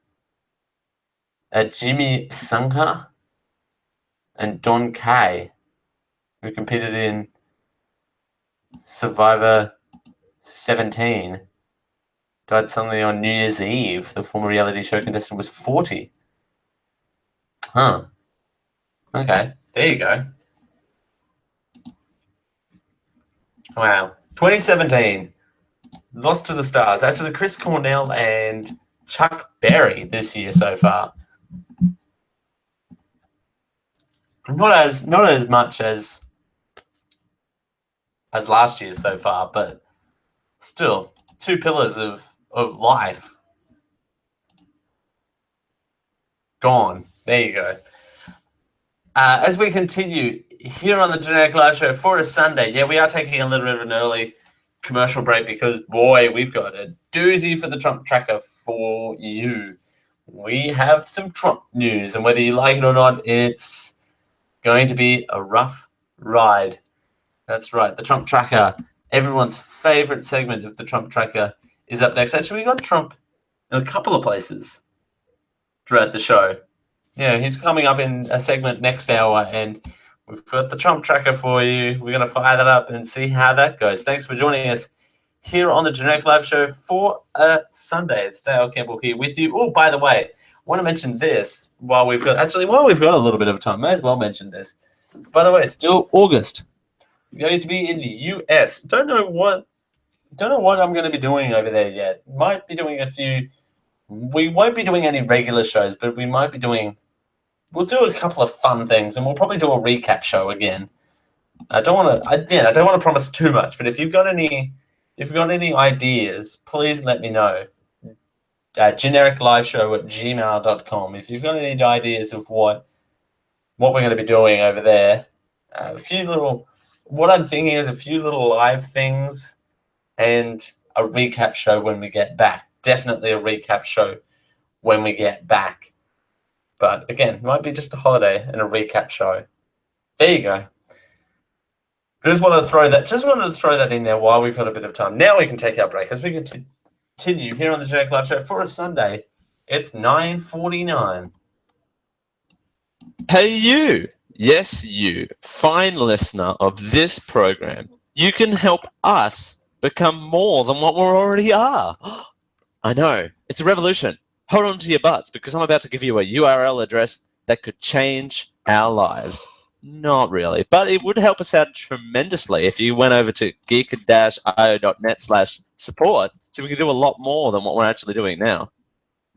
Jimmy Sunker and Don Kay, who competed in Survivor 17, died suddenly on New Year's Eve. The former reality show contestant was 40. Huh. Okay, there you go. Wow. 2017, Lost to the Stars. Actually, Chris Cornell and Chuck Berry this year so far. Not as much as last year so far, but still, two pillars of life gone. There you go. As we continue here on the Generic Live Show for a Sunday, yeah, we are taking a little bit of an early commercial break because, boy, we've got a doozy for the Trump tracker for you. We have some Trump news, and whether you like it or not, it's going to be a rough ride. That's right, the Trump tracker, everyone's favorite segment of the Trump tracker, is up next. Actually, we got Trump in a couple of places throughout the show. Yeah, he's coming up in a segment next hour, and we've got the Trump tracker for you. We're going to fire that up and see how that goes. Thanks for joining us here on the Generic Live Show for a Sunday. It's Dale Campbell here with you. Oh, by the way, I want to mention this while we've got a little bit of time. May as well mention this. By the way, it's still August. I'm going to be in the US. Don't know what I'm going to be doing over there yet. Might be doing a few. We won't be doing any regular shows, but we might be doing. We'll do a couple of fun things, and we'll probably do a recap show again. I don't want to promise too much, but if you've got any ideas, please let me know. genericliveshow@gmail.com. If you've got any ideas of what we're going to be doing over there, what I'm thinking is a few little live things and a recap show when we get back. Definitely a recap show when we get back. But again, it might be just a holiday and a recap show. There you go. Just wanted to throw that in there while we've got a bit of time. Now we can take our break as we continue here on the Jake Live Show for a Sunday. It's 9:49. Hey, you. Yes, you. Fine listener of this program. You can help us become more than what we already are. I know. It's a revolution. Hold on to your butts because I'm about to give you a URL address that could change our lives. Not really, but it would help us out tremendously if you went over to geek-io.net/support so we can do a lot more than what we're actually doing now.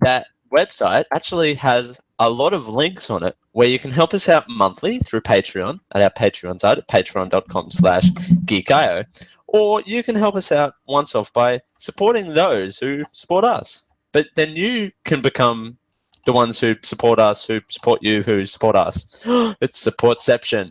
That website actually has a lot of links on it where you can help us out monthly through Patreon at our Patreon site at patreon.com/geekio, or you can help us out once off by supporting those who support us. But then you can become the ones who support us, who support you, who support us. It's supportception.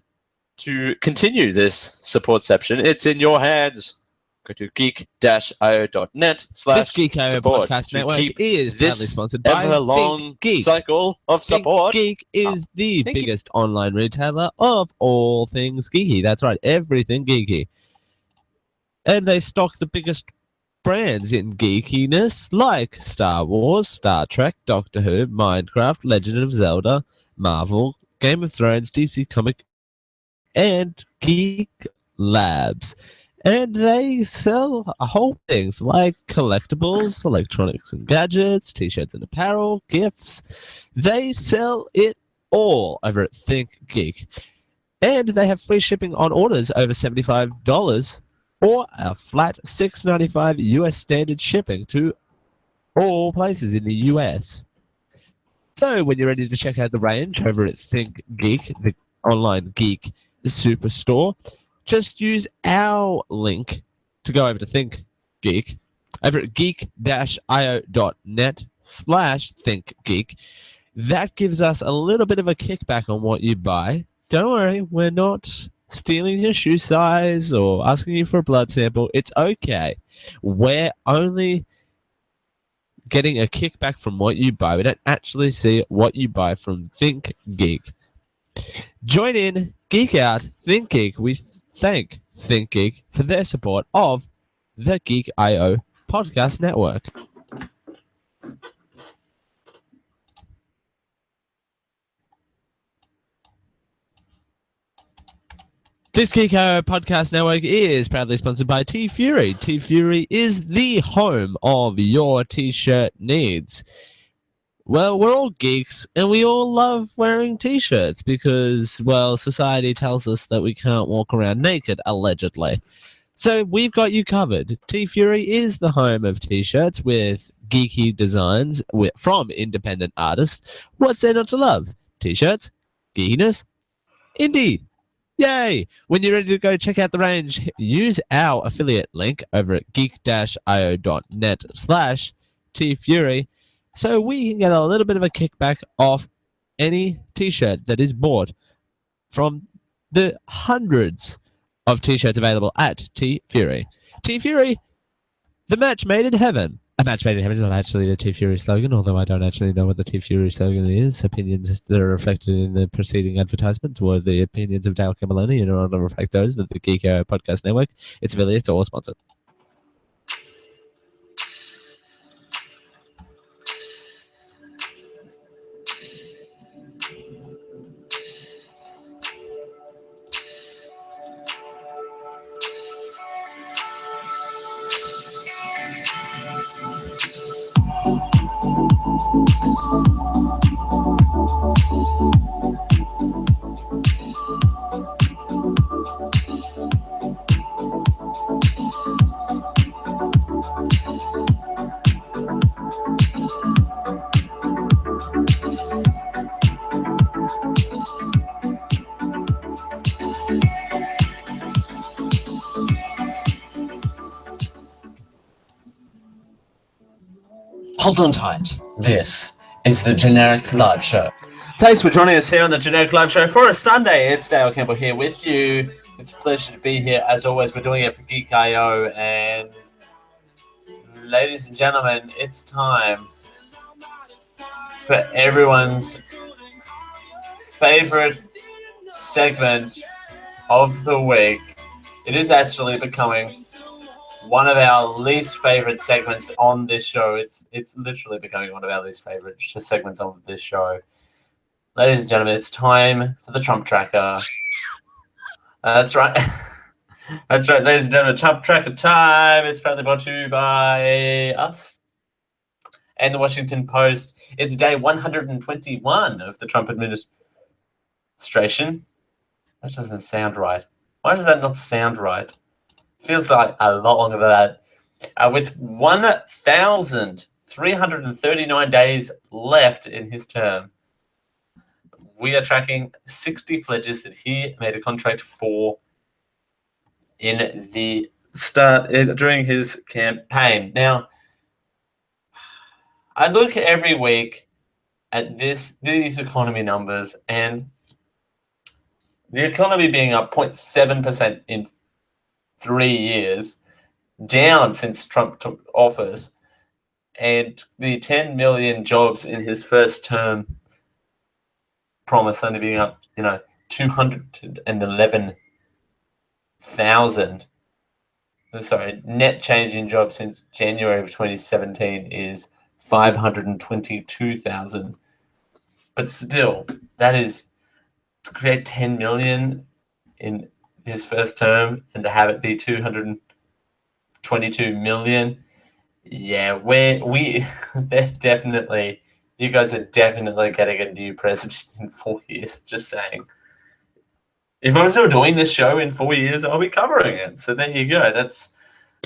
To continue this supportception, it's in your hands. Go to geek-io.net/support. This Geek IO podcast network is proudly sponsored by ever-long Think Geek. cycle of Think support. Geek is the biggest online retailer of all things geeky. That's right, everything geeky. And they stock the biggest brands in geekiness like Star Wars, Star Trek, Doctor Who, Minecraft, Legend of Zelda, Marvel, Game of Thrones, DC Comic, and Geek Labs. And they sell a whole things like collectibles, electronics and gadgets, t-shirts and apparel, gifts. They sell it all over at Think Geek. And they have free shipping on orders over $75 or a flat $6.95 US standard shipping to all places in the US. So when you're ready to check out the range over at Think Geek, the online geek superstore, just use our link to go over to Think Geek over at geek-io.net/thinkgeek. That gives us a little bit of a kickback on what you buy. Don't worry, we're not stealing your shoe size or asking you for a blood sample. It's okay. We're only getting a kickback from what you buy. We don't actually see what you buy from Think Geek. Join in, geek out, Think Geek. We thank Think Geek for their support of the Geek IO podcast network. This Geek IO podcast network is proudly sponsored by T-Fury. T-Fury is the home of your t-shirt needs. Well, we're all geeks, and we all love wearing t-shirts because, well, society tells us that we can't walk around naked, allegedly. So we've got you covered. T-Fury is the home of t-shirts with geeky designs from independent artists. What's there not to love? T-shirts? Geekiness? Indeed. Yay! When you're ready to go check out the range, use our affiliate link over at geek-io.net/tfury so we can get a little bit of a kickback off any t-shirt that is bought from the hundreds of t-shirts available at T-Fury. T-Fury, the match made in heaven. A match made in heaven is not actually the T-Fury slogan, although I don't actually know what the T-Fury slogan is. Opinions that are reflected in the preceding advertisement were the opinions of Dale Campbell and in order to reflect those of the Geek IO Podcast Network, its affiliates, or sponsored. Hold on tight. This is the Generic Live Show. Thanks for joining us here on the Generic Live Show for a Sunday. It's Dale Campbell here with you. It's a pleasure to be here. As always, we're doing it for Geek IO. And ladies and gentlemen, it's time for everyone's favorite segment of the week. It is actually becoming one of our least favorite segments on this show. It's literally becoming one of our least favorite segments of this show. Ladies and gentlemen, it's time for the Trump Tracker. That's right. That's right, ladies and gentlemen, Trump Tracker time. It's proudly brought to you by us and the Washington Post. It's day 121 of the Trump administration. That doesn't sound right. Why does that not sound right? Feels like a lot longer than that. With 1,339 days left in his term, we are tracking 60 pledges that he made a contract for in the start during his campaign. Now, I look every week at these economy numbers, and the economy being up 0.7% in 3 years, down since Trump took office, and the 10 million jobs in his first term promise only being up, 211,000. Sorry, net change in jobs since January of 2017 is 522,000. But still, that is to create 10 million in his first term and to have it be 222 million. Yeah, they're definitely, you guys are definitely getting a new president in 4 years. Just saying. If I'm still doing this show in 4 years, I'll be covering it. So there you go. That's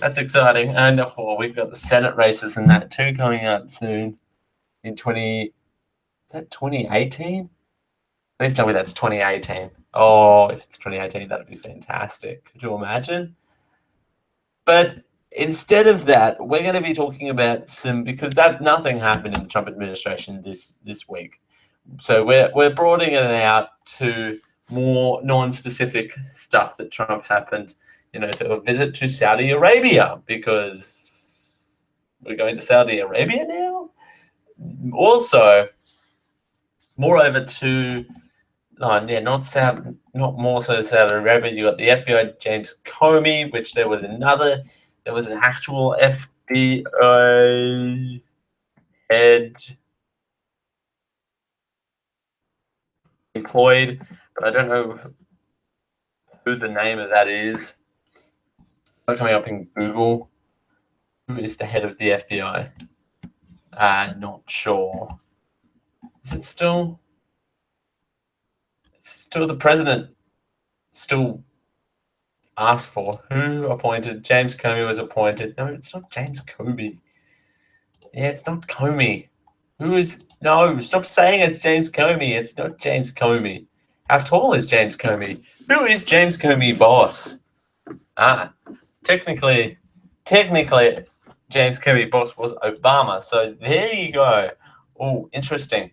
exciting. And we've got the Senate races and that too coming up soon in 2018? Please tell me that's 2018. Oh, if it's 2018, that'd be fantastic. Could you imagine? But instead of that, we're going to be talking about because nothing happened in the Trump administration this week. So we're broadening it out to more non-specific stuff that Trump happened, to a visit to Saudi Arabia, because we're going to Saudi Arabia now. Also, moreover to, not more so Saudi Arabia. You got the FBI James Comey, which there was an actual FBI head employed, but I don't know who the name of that is. Not coming up in Google. Who is the head of the FBI? Not sure. Is it still the president? Still asked for. Who appointed? James Comey was appointed. No, it's not James Comey. Yeah, it's not Comey. Who is? No, stop saying it's James Comey. It's not James Comey. How tall is James Comey? Who is James Comey boss? Technically, James Comey boss was Obama. So there you go. Oh, interesting.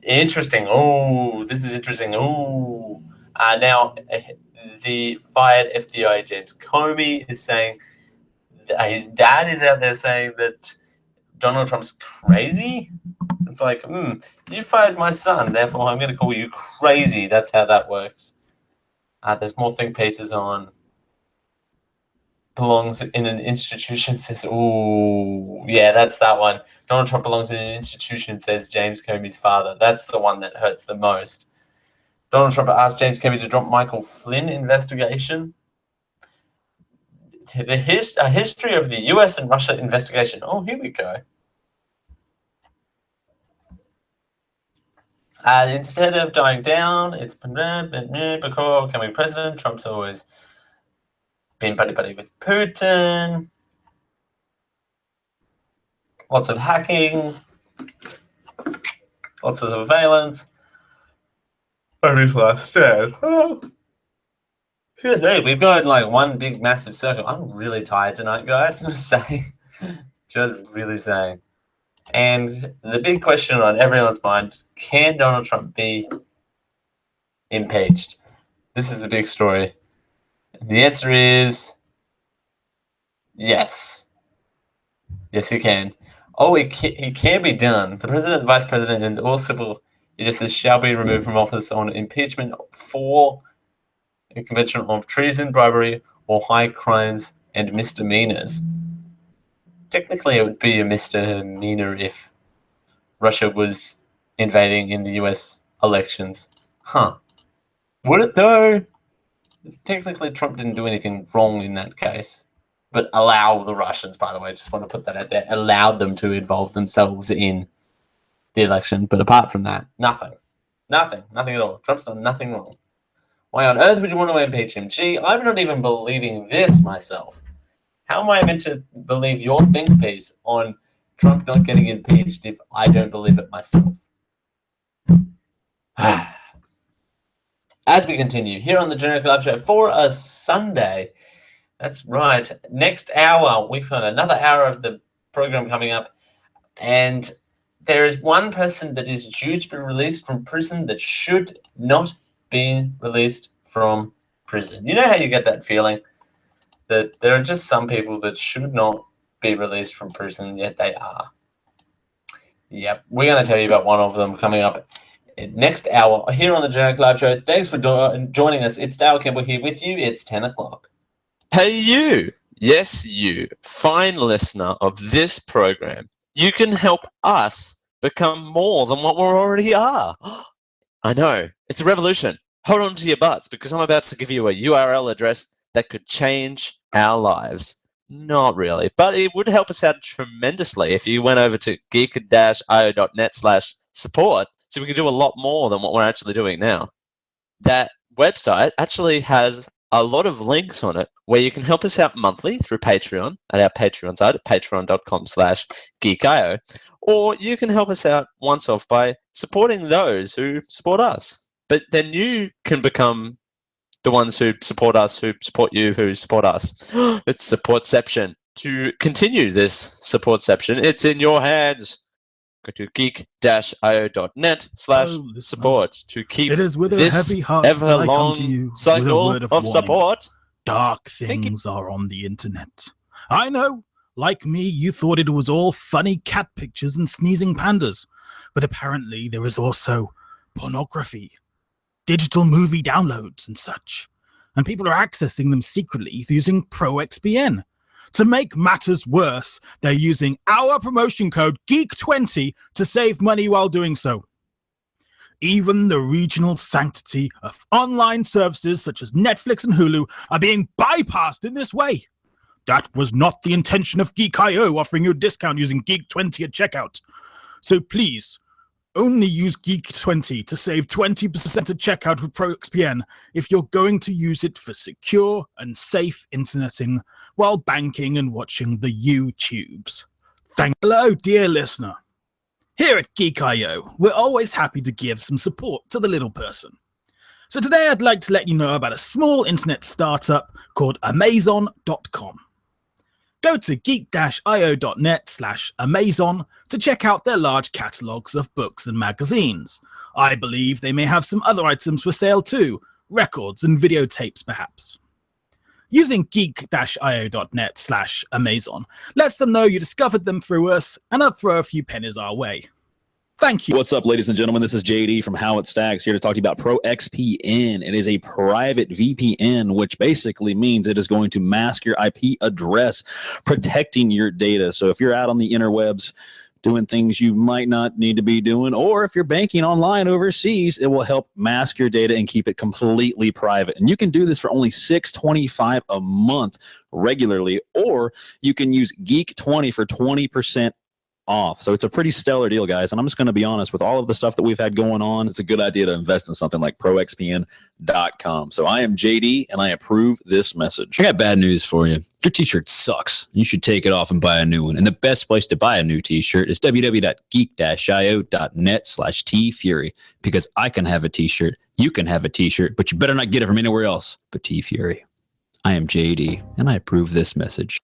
Oh, this is interesting. Oh, now the fired FBI James Comey is saying his dad is out there saying that Donald Trump's crazy. It's like, you fired my son, therefore I'm going to call you crazy. That's how that works. There's more think pieces on belongs in an institution, says, ooh, yeah, that's that one. Donald Trump belongs in an institution, says James Comey's father. That's the one that hurts the most. Donald Trump asked James Comey to drop Michael Flynn investigation. A history of the US and Russia investigation. Oh, here we go. Instead of dying down, it's before becoming president. Trump's always been buddy-buddy with Putin. Lots of hacking. Lots of surveillance. On his last stand. Excuse me, we've got like one big massive circle. I'm really tired tonight, guys. I'm just saying. Just really saying. And the big question on everyone's mind, can Donald Trump be impeached? This is the big story. The answer is yes. Yes, he can. Oh, it can be done. The president, vice president, and all civil officers shall be removed from office on impeachment for a conviction of treason, bribery, or high crimes and misdemeanors. Technically, it would be a misdemeanor if Russia was invading in the US elections. Huh. Would it though? Technically, Trump didn't do anything wrong in that case. But allow the Russians, by the way, just want to put that out there, allowed them to involve themselves in the election. But apart from that, nothing. Nothing at all. Trump's done nothing wrong. Why on earth would you want to impeach him? Gee, I'm not even believing this myself. How am I meant to believe your think piece on Trump not getting impeached if I don't believe it myself? As we continue here on the Generic Live Show for a Sunday. That's right. Next hour, we've got another hour of the program coming up. And there is one person that is due to be released from prison that should not be released from prison. You know how you get that feeling that there are just some people that should not be released from prison, yet they are. Yep, we're going to tell you about one of them coming up next hour here on the Generic Live Show. Thanks for joining us. It's Dale Campbell here with you. It's 10 o'clock. Hey, you. Yes, you. Fine listener of this program. You can help us become more than what we already are. I know. It's a revolution. Hold on to your butts because I'm about to give you a URL address that could change our lives. Not really, but it would help us out tremendously if you went over to geek-io.net/support so we could do a lot more than what we're actually doing now. That website actually has a lot of links on it where you can help us out monthly through Patreon at our Patreon site at patreon.com/geekio, or you can help us out once off by supporting those who support us. But then you can become the ones who support us, who support you, who support us. It's supportception. To continue this supportception, it's in your hands. Go to geek-io.net/support to keep It is with a this heavy heart that I come to you ever-long cycle with a word of warning. support. Dark things are on the internet. I know, like me, you thought it was all funny cat pictures and sneezing pandas. But apparently there is also pornography, digital movie downloads and such. And people are accessing them secretly using ProXPN. To make matters worse, they're using our promotion code GEEK20 to save money while doing so. Even the regional sanctity of online services such as Netflix and Hulu are being bypassed in this way. That was not the intention of Geek.io offering you a discount using GEEK20 at checkout. So please, only use GEEK20 to save 20% at checkout with ProXPN if you're going to use it for secure and safe interneting while banking and watching the YouTubes. Hello, dear listener. Here at Geek.io, we're always happy to give some support to the little person. So today I'd like to let you know about a small internet startup called Amazon.com. Go to geek-io.net/Amazon to check out their large catalogs of books and magazines. I believe they may have some other items for sale too, records and videotapes perhaps. Using geek-io.net/Amazon lets them know you discovered them through us, and I'll throw a few pennies our way. Thank you. What's up, ladies and gentlemen? This is JD from How It Stacks here to talk to you about ProXPN. It is a private VPN, which basically means it is going to mask your IP address, protecting your data. So if you're out on the interwebs doing things you might not need to be doing, or if you're banking online overseas, it will help mask your data and keep it completely private. And you can do this for only $6.25 a month regularly, or you can use Geek20 for 20% off. So it's a pretty stellar deal, guys. And I'm just going to be honest, with all of the stuff that we've had going on, it's a good idea to invest in something like ProXPN.com. So I am JD, and I approve this message. I got bad news for you. Your t-shirt sucks. You should take it off and buy a new one. And the best place to buy a new t-shirt is www.geek-io.net/tfury, because I can have a t-shirt, you can have a t-shirt, but you better not get it from anywhere else but T-Fury. I am JD, and I approve this message.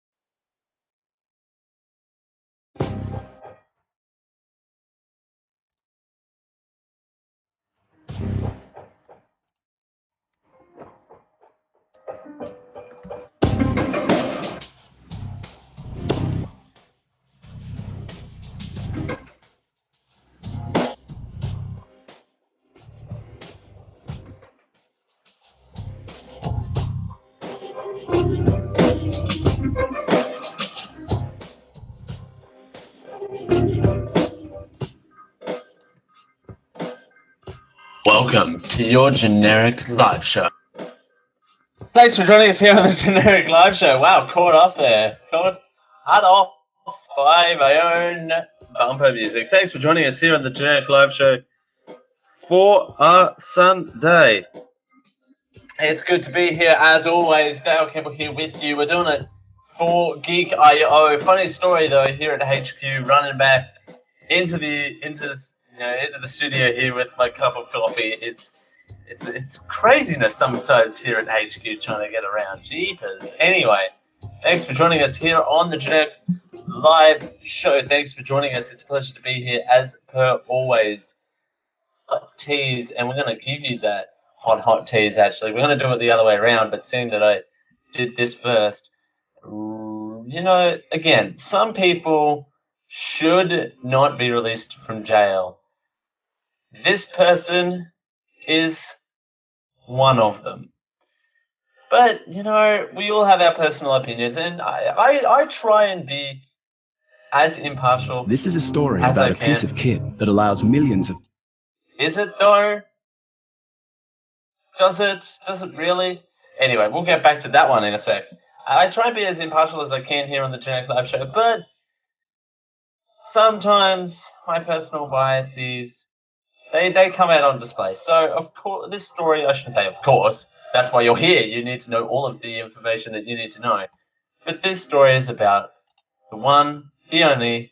Welcome to your generic live show. Thanks for joining us here on the generic live show. Wow, caught off there. Caught off by my own bumper music. Thanks for joining us here on the generic live show for our Sunday. It's good to be here as always. Dale Campbell here with you. We're doing it for Geek.io. Funny story though, here at HQ, running back into the studio here with my cup of coffee. It's craziness sometimes here at HQ trying to get around. Jeepers. Anyway, thanks for joining us here on the Generic Live Show. Thanks for joining us. It's a pleasure to be here as per always. Hot teas, and we're going to give you that hot teas actually. We're going to do it the other way around, but seeing that I did this first, again, some people should not be released from jail. This person is one of them. But, we all have our personal opinions, and I try and be as impartial. This is a story as about I a piece can. of kit that allows millions of... Is it though? Does it really? Anyway, we'll get back to that one in a sec. I try and be as impartial as I can here on the Generic Live Show, but sometimes my personal biases, they come out on display. So, of course, this story, I shouldn't say of course, that's why you're here. You need to know all of the information that you need to know. But this story is about the one, the only,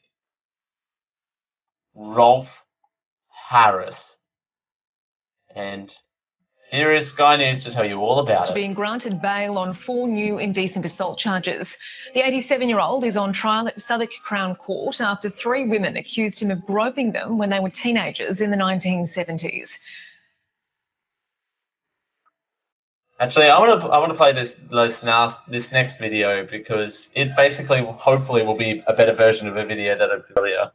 Rolf Harris. And here is Sky News to tell you all about it. Being granted bail on 4 new indecent assault charges. The 87-year-old is on trial at Southwark Crown Court after 3 women accused him of groping them when they were teenagers in the 1970s. Actually, I want to play this next video because it basically, hopefully, will be a better version of a video that I put earlier.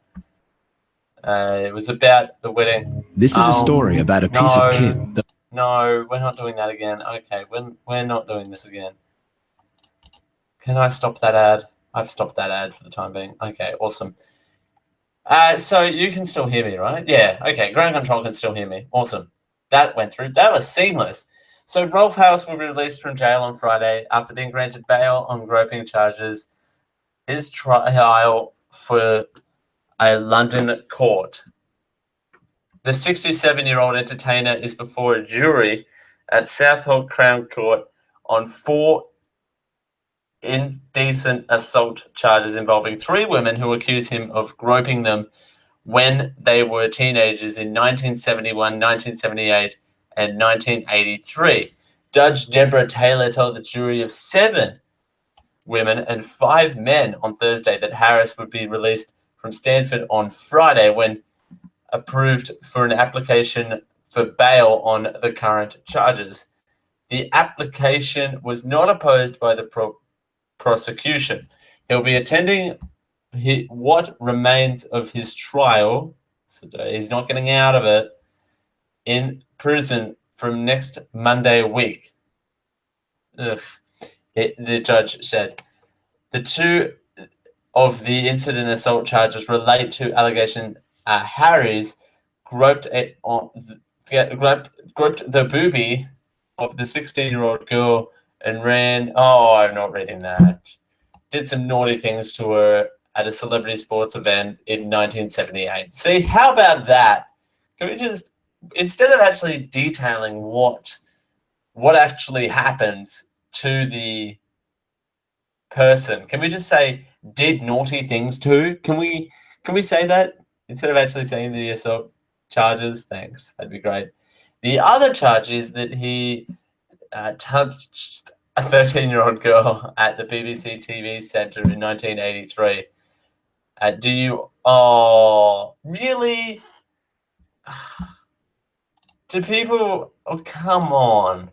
It was about the wedding. This is a story about a piece of kit that... No, we're not doing that again. Okay, we're not doing this again. Can I stop that ad? I've stopped that ad for the time being. Okay, awesome. So you can still hear me, right? Yeah, okay, ground control can still hear me. Awesome. That went through. That was seamless. So Rolf Harris will be released from jail on Friday after being granted bail on groping charges. His trial for a London court. The 67-year-old entertainer is before a jury at Southwark Crown Court on 4 indecent assault charges involving 3 women who accuse him of groping them when they were teenagers in 1971, 1978, and 1983. Judge Deborah Taylor told the jury of 7 women and 5 men on Thursday that Harris would be released from Stanford on Friday when approved for an application for bail on the current charges. The application was not opposed by the prosecution. He'll be attending what remains of his trial, so he's not getting out of it, in prison from next Monday week. The judge said. The 2 of the incident assault charges relate to allegation Harris groped the boobie of the 16-year-old girl and ran. Oh, I'm not reading that. Did some naughty things to her at a celebrity sports event in 1978. See, how about that? Can we just, instead of actually detailing what actually happens to the person, can we just say did naughty things too? Can we say that instead of actually saying the assault charges? Thanks, that'd be great. The other charge is that he touched a 13-year-old girl at the BBC TV Centre in 1983. Really? Do people? Oh, come on.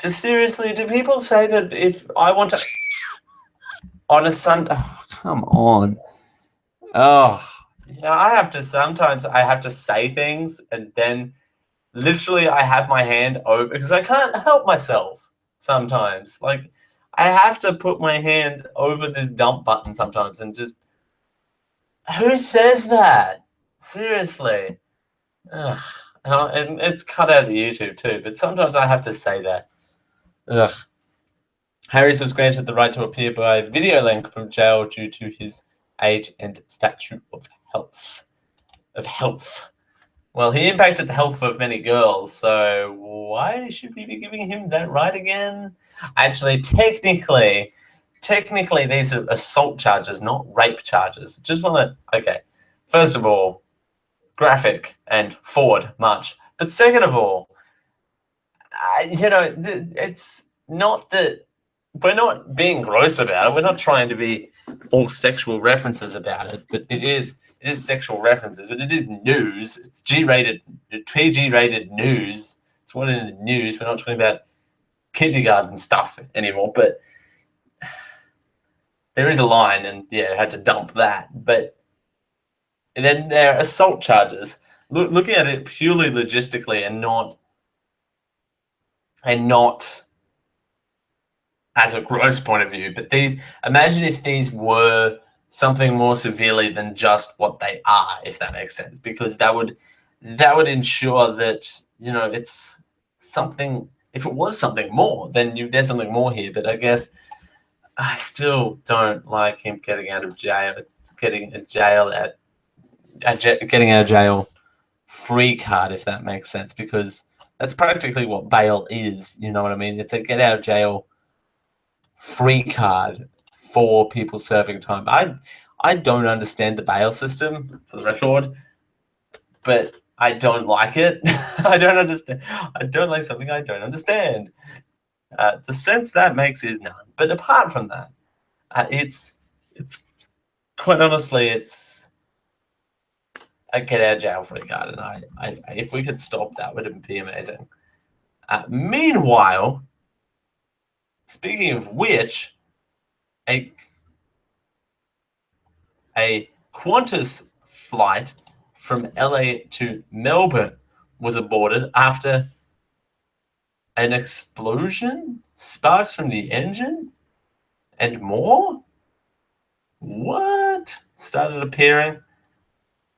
Seriously, do people say that if I want to on a Sunday? Oh, come on. Oh, sometimes I have to say things and then literally I have my hand over because I can't help myself sometimes. Like I have to put my hand over this dump button sometimes and just, who says that? Seriously. Ugh. And it's cut out of YouTube too, but sometimes I have to say that. Ugh. Harris was granted the right to appear by video link from jail due to his age and stature of health. Well, he impacted the health of many girls, so why should we be giving him that right again? Actually, technically, these are assault charges, not rape charges. Just want to, okay. First of all, graphic and forward much. But second of all, it's not that we're not being gross about it. We're not trying to be all sexual references about it, but it is sexual references, but it is news. It's G-rated, PG-rated news. It's one in the news. We're not talking about kindergarten stuff anymore, but there is a line, and yeah, I had to dump that. But and then there are assault charges. Looking at it purely logistically and not as a gross point of view, but imagine if these were something more severely than just what they are, if that makes sense, because that would ensure that, it's something. If it was something more, then there's something more here. But I guess I still don't like him getting out of jail. Getting out of jail free card, if that makes sense, because that's practically what bail is. You know what I mean? It's a get out of jail free card for people serving time. I don't understand the bail system, for the record, but I don't like it. I don't understand. I don't like something I don't understand. The sense that makes is none. But apart from that, it's quite honestly, it's a get out of jail free card, and I if we could stop that, would it be amazing. Meanwhile, speaking of which, a Qantas flight from LA to Melbourne was aborted after an explosion, sparks from the engine, and more? What? Started appearing.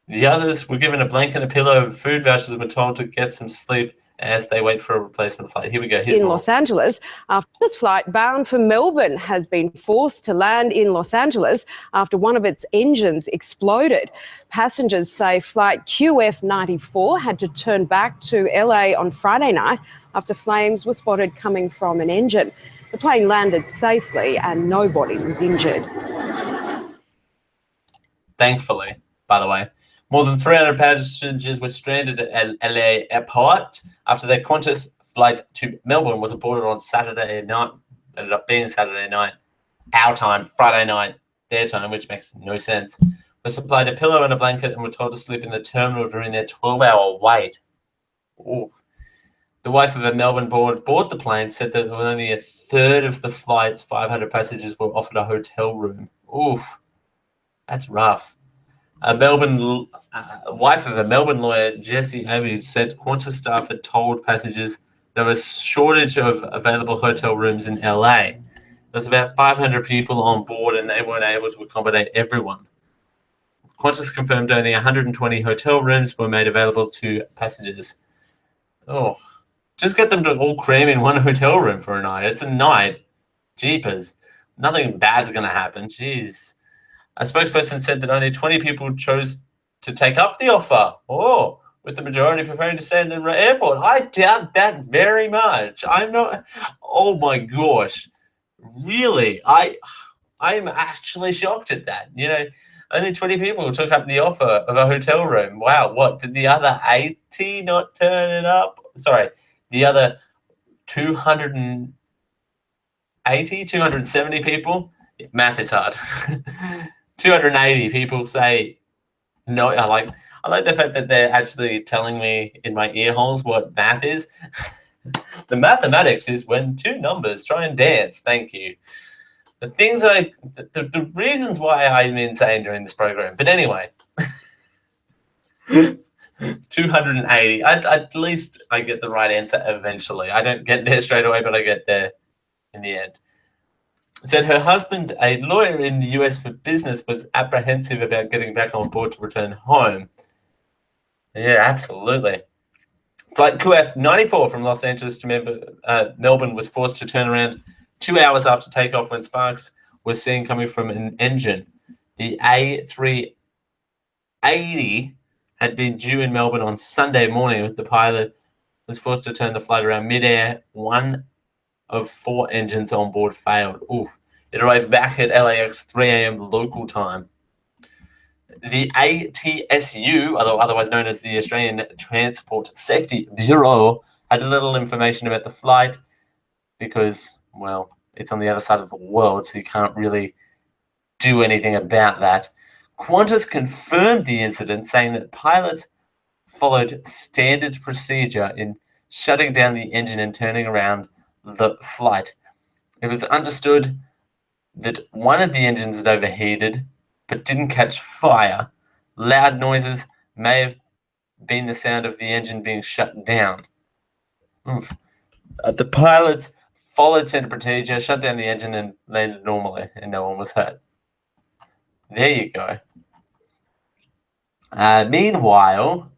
The others were given a blanket, a pillow, and food vouchers, and were told to get some sleep as they wait for a replacement flight. Here we go. Here's in more. Los Angeles, after this flight bound for Melbourne has been forced to land in Los Angeles after one of its engines exploded. Passengers say flight QF94 had to turn back to LA on Friday night after flames were spotted coming from an engine. The plane landed safely and nobody was injured. Thankfully, by the way. More than 300 passengers were stranded at LA airport after their Qantas flight to Melbourne was aborted on Saturday night. Ended up being Saturday night, our time, Friday night, their time, which makes no sense. Were supplied a pillow and a blanket and were told to sleep in the terminal during their 12-hour wait. Ooh. The wife of a Melbourne board the plane said that only a third of the flight's 500 passengers were offered a hotel room. Oof, that's rough. A wife of a Melbourne lawyer, Jesse Abbey, said Qantas staff had told passengers there was a shortage of available hotel rooms in LA. There was about 500 people on board and they weren't able to accommodate everyone. Qantas confirmed only 120 hotel rooms were made available to passengers. Oh, just get them to all cram in one hotel room for a night. It's a night. Jeepers. Nothing bad's going to happen. Jeez. A spokesperson said that only 20 people chose to take up the offer. Oh, with the majority preferring to stay in the airport. I doubt that very much. I'm not. Oh my gosh, really? I'm actually shocked at that. Only 20 people took up the offer of a hotel room. Wow, what did the other 80 not turn it up? Sorry, the other 270 people. Math is hard. 280 people say no. I like the fact that they're actually telling me in my ear holes what math is. The mathematics is when two numbers try and dance. Thank you. The reasons why I'm insane during this program. But anyway, 280. At least I get the right answer eventually. I don't get there straight away, but I get there in the end. Said her husband, a lawyer in the US for business, was apprehensive about getting back on board to return home. Yeah, absolutely. Flight QF94 from Los Angeles to Melbourne was forced to turn around 2 hours after takeoff when sparks were seen coming from an engine. The A380 had been due in Melbourne on Sunday morning, with the pilot was forced to turn the flight around mid-air. One of 4 engines on board failed. Oof. It arrived back at LAX 3 a.m. local time. The ATSU, otherwise known as the Australian Transport Safety Bureau, had little information about the flight because, well, it's on the other side of the world, so you can't really do anything about that. Qantas confirmed the incident, saying that pilots followed standard procedure in shutting down the engine and turning around the flight. It was understood that one of the engines had overheated but didn't catch fire. Loud noises may have been the sound of the engine being shut down. Oof. The pilots followed standard procedure, shut down the engine, and landed normally, and no one was hurt. There you go. Meanwhile,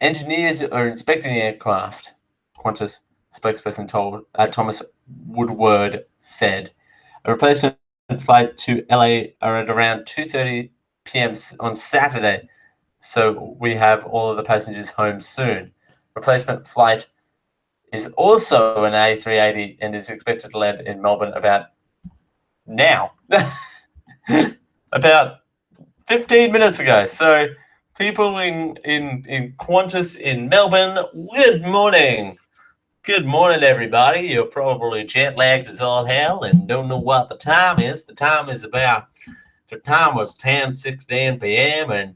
engineers are inspecting the aircraft, Qantas spokesperson told Thomas Woodward said. A replacement flight to LA are at around 2:30 p.m. on Saturday, so we have all of the passengers home soon. Replacement flight is also an A380 and is expected to land in Melbourne about now. About 15 minutes ago. So people in Qantas in Melbourne, good morning. Good morning, everybody. You're probably jet lagged as all hell and don't know what the time is. The time was 10:16 p.m. and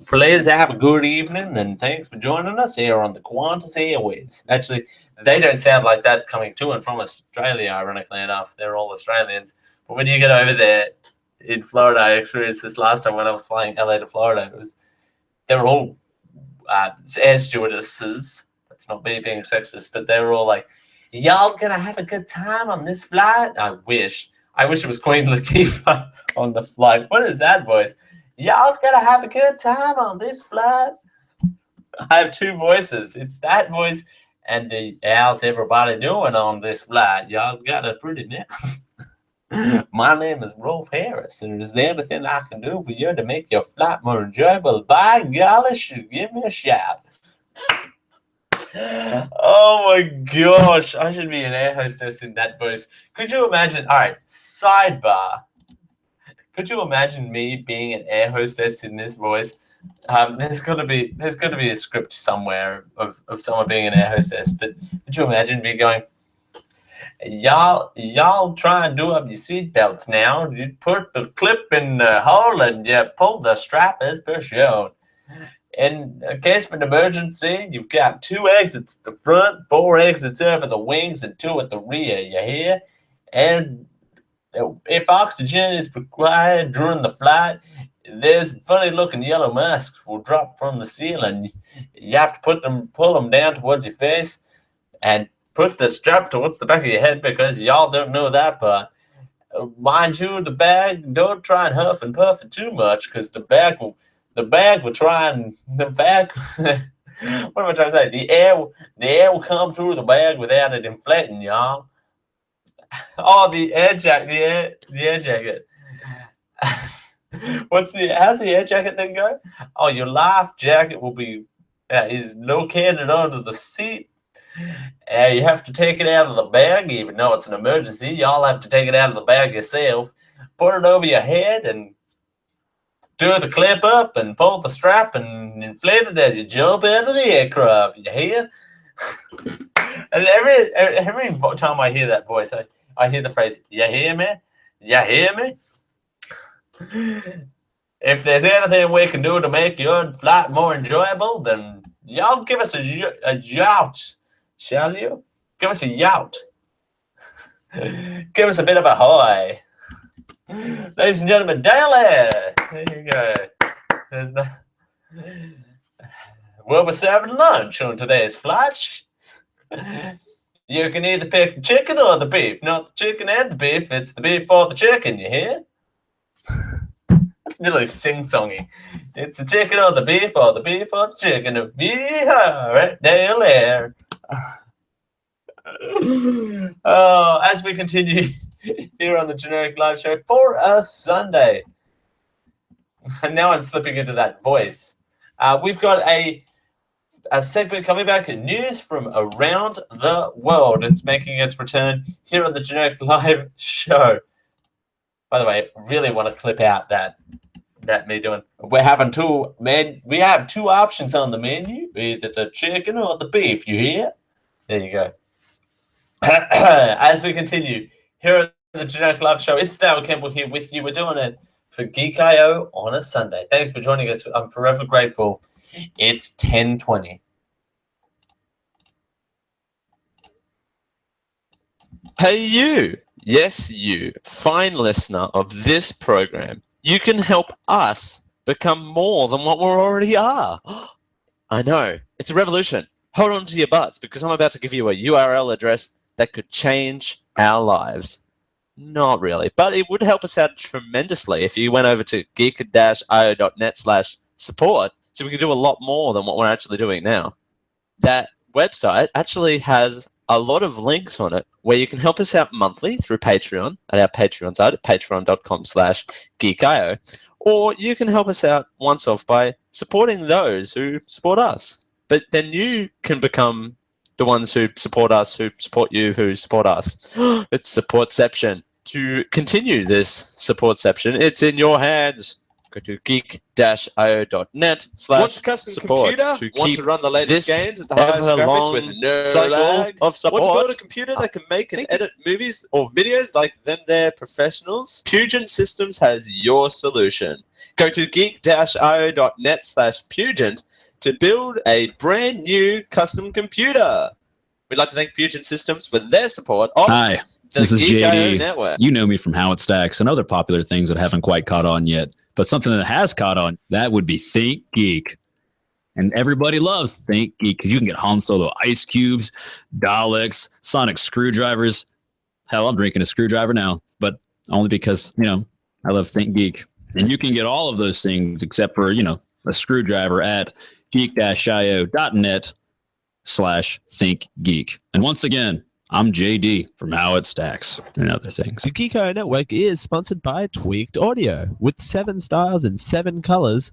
please have a good evening and thanks for joining us here on the Qantas Airways. Actually, they don't sound like that coming to and from Australia, ironically enough. They're all Australians. But when you get over there in Florida, I experienced this last time when I was flying LA to Florida. They were all air stewardesses. That's not me being sexist, but they were all like, "Y'all gonna have a good time on this flight?" I wish it was Queen Latifah on the flight. What is that voice? Y'all gonna have a good time on this flight? I have 2 voices. It's that voice and the "How's everybody doing on this flight? Y'all got a pretty name." My name is Rolf Harris, and is there anything I can do for you to make your flight more enjoyable? By golly, give me a shout. Oh my gosh, I should be an air hostess in that voice. Could you imagine? All right, sidebar. Could you imagine me being an air hostess in this voice? There's got to be a script somewhere of someone being an air hostess. But could you imagine me going, y'all try and do up your seatbelts now. You put the clip in the hole and you pull the strap as per shown. In case of an emergency, you've got 2 exits at the front, 4 exits over the wings, and 2 at the rear. You hear? And if oxygen is required during the flight, there's funny-looking yellow masks will drop from the ceiling. You have to pull them down towards your face, and put the strap towards the back of your head because y'all don't know that part. Mind you, the bag, don't try and huff and puff it too much because the bag will try and what am I trying to say? The air will come through the bag without it inflating, y'all. Oh, the air jacket. How's the air jacket thing go? Oh, your life jacket will be is located under the seat. You have to take it out of the bag, even though it's an emergency. Y'all have to take it out of the bag yourself. Put it over your head and do the clip up and pull the strap and inflate it as you jump out of the aircraft. You hear? And every time I hear that voice, I hear the phrase, "You hear me? You hear me?" If there's anything we can do to make your flight more enjoyable, then y'all give us a yout, shall you? Give us a yout. Give us a bit of a hoy. Ladies and gentlemen, Daly. There you go. Well, we're serving lunch on today's flight. You can either pick the chicken or the beef. Not the chicken and the beef. It's the beef or the chicken, you hear? nearly sing-songy. It's the chicken or the beef or the chicken. Right there. Oh, as we continue here on the Generic Live Show for a Sunday. And now I'm slipping into that voice. We've got a segment coming back, news from around the world. It's making its return here on the Generic Live Show. By the way, I really want to clip out that me doing. We have two options on the menu, either the chicken or the beef. You hear? There you go. As we continue here at the Generic Live Show, it's Dale Campbell here with you. We're doing it for Geek.io on a Sunday. Thanks for joining us. I'm forever grateful. It's 10:20. Hey you, yes you, fine listener of this program. You can help us become more than what we already are. I know, it's a revolution. Hold on to your butts because I'm about to give you a URL address that could change our lives. Not really, but it would help us out tremendously if you went over to geek-io.net/support so we can do a lot more than what we're actually doing now. That website actually has a lot of links on it where you can help us out monthly through Patreon at our Patreon site at patreon.com/geekio, or you can help us out once off by supporting those who support us. But then you can become the ones who support us, who support you, who support us. It's supportception. To continue this supportception, it's in your hands. Go to geek-io.net/support. Want a custom computer? Want to run the latest games at the highest graphics with no lag? Of support. Want to build a computer that can make and edit movies or videos like them they're professionals? Pugent Systems has your solution. Go to geek-io.net/Pugent to build a brand new custom computer. We'd like to thank Pugent Systems for their support of Hi, the this is Geek.io JD. network. You know me from How It Stacks and other popular things that haven't quite caught on yet. But something that has caught on, that would be Think Geek. And everybody loves Think Geek because you can get Han Solo ice cubes, Daleks, sonic screwdrivers. Hell, I'm drinking a screwdriver now, but only because, I love Think Geek. And you can get all of those things except for, a screwdriver at geek-io.net/thinkgeek. And once again, I'm JD from How It Stacks and other things. The Geek.io Network is sponsored by Tweaked Audio. With 7 styles and 7 colors,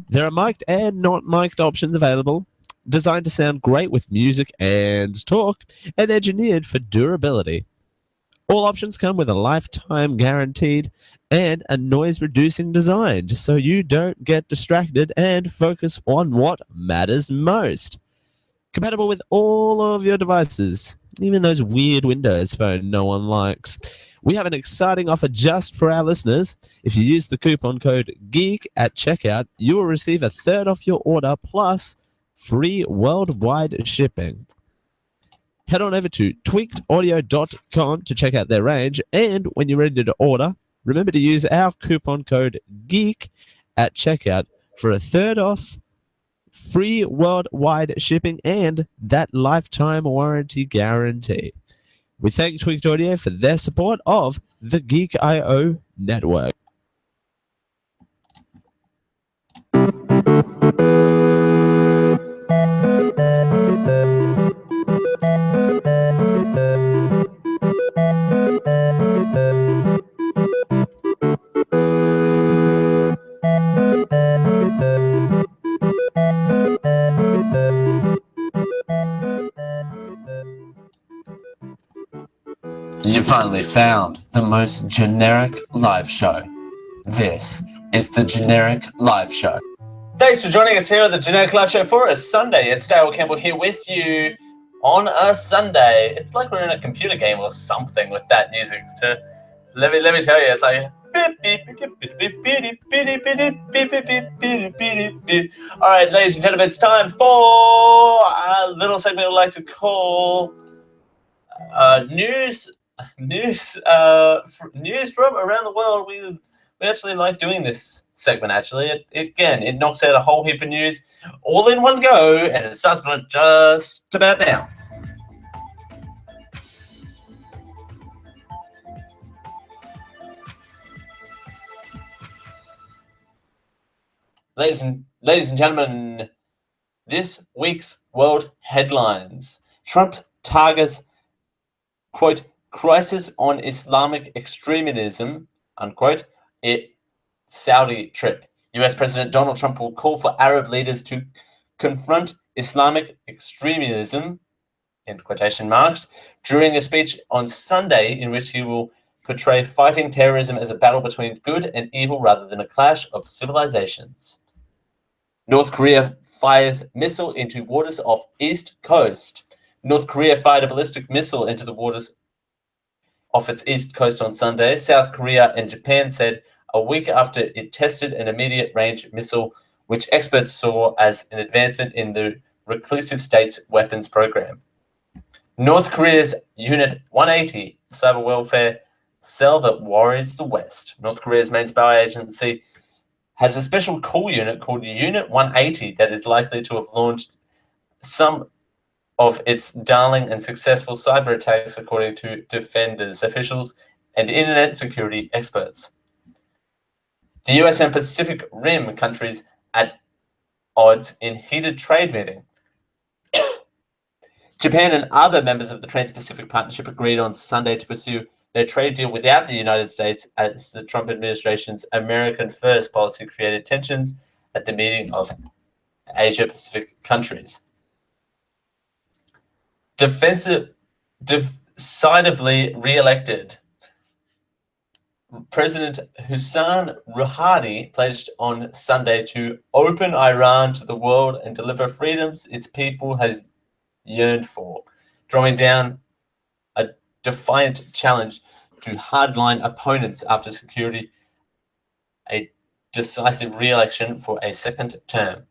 there are mic'd and not mic'd options available, designed to sound great with music and talk, and engineered for durability. All options come with a lifetime guaranteed and a noise-reducing design, just so you don't get distracted and focus on what matters most. Compatible with all of your devices, even those weird Windows phone no one likes. We have an exciting offer just for our listeners. If you use the coupon code GEEK at checkout, you will receive a third off your order plus free worldwide shipping. Head on over to tweakedaudio.com to check out their range, and when you're ready to order, remember to use our coupon code GEEK at checkout for a third off, free worldwide shipping, and that lifetime warranty guarantee. We thank Tweaked Audio for their support of the Geek.io network. You finally found the most generic live show. This is the Generic Live Show. Thanks for joining us here at the Generic Live Show for a Sunday. It's Dale Campbell here with you on a Sunday. It's like we're in a computer game or something with that music. Let me tell you, it's like... All right, ladies and gentlemen, it's time for a little segment we'd like to call news from around the world. We actually like doing this segment. Actually, it knocks out a whole heap of news all in one go, and it starts from just about now. Ladies and gentlemen, this week's world headlines. Trump targets, quote, crisis on Islamic extremism, unquote, Saudi trip. US President Donald Trump will call for Arab leaders to confront Islamic extremism, in quotation marks, during a speech on Sunday in which he will portray fighting terrorism as a battle between good and evil rather than a clash of civilizations. North Korea fires missile into waters off East Coast. North Korea fired a ballistic missile into the waters off its east coast on Sunday. South Korea and Japan said a week after it tested an immediate range missile, which experts saw as an advancement in the reclusive state's weapons program. North Korea's Unit 180, cyber warfare cell that worries the West. North Korea's main spy agency has a special call unit called Unit 180 that is likely to have launched some of its darling and successful cyber attacks, according to defenders, officials, and internet security experts. The US and Pacific Rim countries at odds in heated trade meeting. Japan and other members of the Trans-Pacific Partnership agreed on Sunday to pursue their trade deal without the United States as the Trump administration's American First policy created tensions at the meeting of Asia-Pacific countries. Decisively re-elected, President Hussein Rouhani pledged on Sunday to open Iran to the world and deliver freedoms its people has yearned for, drawing down a defiant challenge to hardline opponents after securing a decisive re-election for a second term.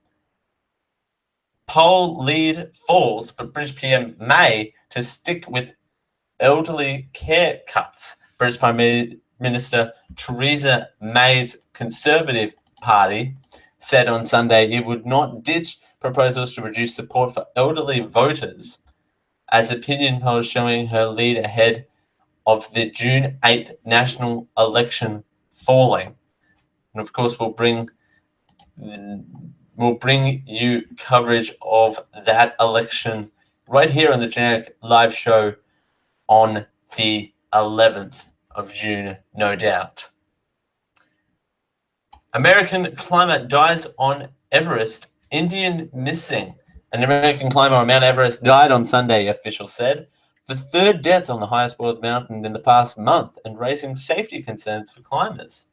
Poll lead falls, but British PM May to stick with elderly care cuts. British Prime Minister Theresa May's Conservative Party said on Sunday it would not ditch proposals to reduce support for elderly voters, as opinion polls showing her lead ahead of the June 8th national election falling. And of course, we'll bring you coverage of that election right here on the Generic Live Show on the 11th of June, no doubt. American climber dies on Everest. Indian missing. An American climber on Mount Everest died on Sunday, officials said. The third death on the highest world mountain in the past month, and raising safety concerns for climbers.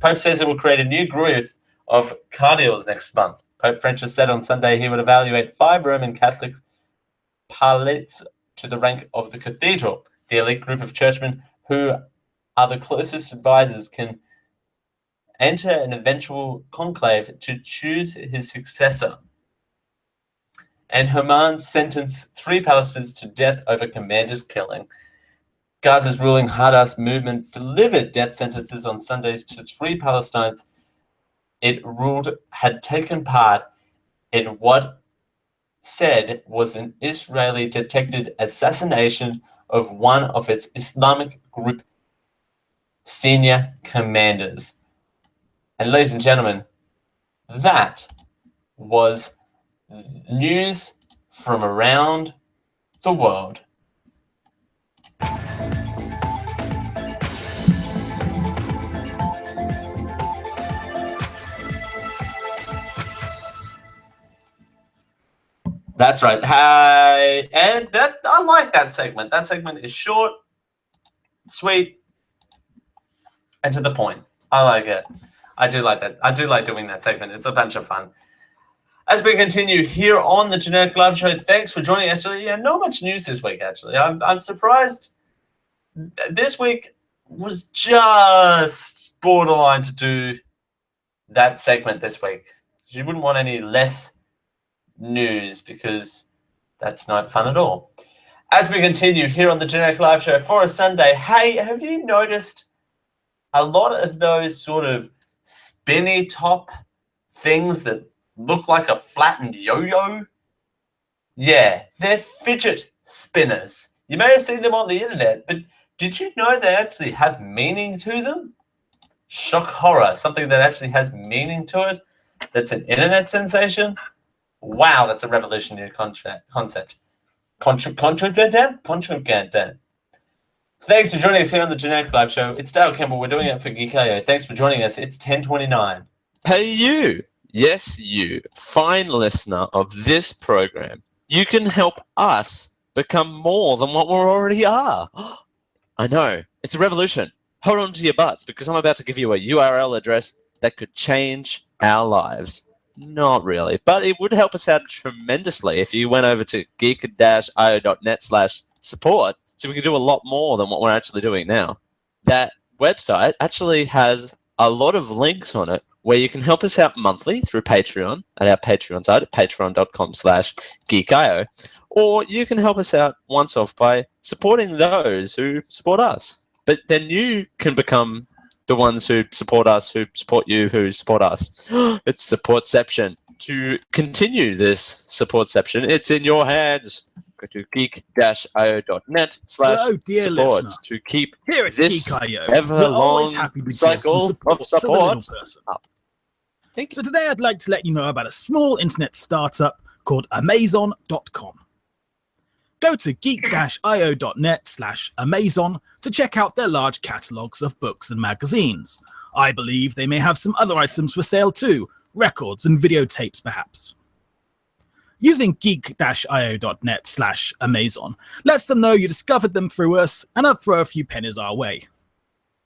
Pope says it will create a new group of cardinals next month. Pope Francis said on Sunday he would evaluate 5 Roman Catholic prelates to the rank of the cathedral. The elite group of churchmen who are the closest advisors can enter an eventual conclave to choose his successor. And Hamas sentenced 3 Palestinians to death over commander's killing. Gaza's ruling Hamas movement delivered death sentences on Sundays to 3 Palestinians it ruled had taken part in what said was an Israeli detected assassination of one of its Islamic group senior commanders. And ladies and gentlemen, that was news from around the world. That's right. Hi, and I like that segment. That segment is short, sweet, and to the point. I like it. I do like that. I do like doing that segment. It's a bunch of fun. As we continue here on the Generic Live Show, thanks for joining. Actually, yeah, not much news this week. Actually, I'm surprised. This week was just borderline to do that segment this week. You wouldn't want any less news because that's not fun at all. As we continue here on the Generic Live Show for a Sunday, hey, have you noticed a lot of those sort of spinny top things that look like a flattened yo-yo? Yeah, they're fidget spinners. You may have seen them on the internet, but did you know they actually have meaning to them? Shock horror, something that actually has meaning to it. that's an internet sensation? Wow, that's a revolutionary concept. Concept. Thanks for joining us here on the Generic Live Show. It's Dale Campbell. We're doing it for Geek.io. Thanks for joining us. It's 10:29. Hey, you. Yes, you. Fine listener of this program. You can help us become more than what we already are. I know. It's a revolution. Hold on to your butts because I'm about to give you a URL address that could change our lives. Not really, but it would help us out tremendously if you went over to geek-io.net/support so we can do a lot more than what we're actually doing now. That website actually has a lot of links on it where you can help us out monthly through Patreon at our Patreon site at patreon.com/geekio, or you can help us out once off by supporting those who support us. But then you can become the ones who support us, who support you, who support us. It's supportception. To continue this supportception, it's in your hands. Go to Hello, dear geek-io.net/support listener. to keep Here at this Geek.io, ever we're always long happy to give cycle some of support to the little support person. up. So today I'd like to let you know about a small internet startup called Amazon.com. Go to geek-io.net/Amazon to check out their large catalogues of books and magazines. I believe they may have some other items for sale too, records and videotapes perhaps. Using geek-io.net/Amazon lets them know you discovered them through us, and I'll throw a few pennies our way.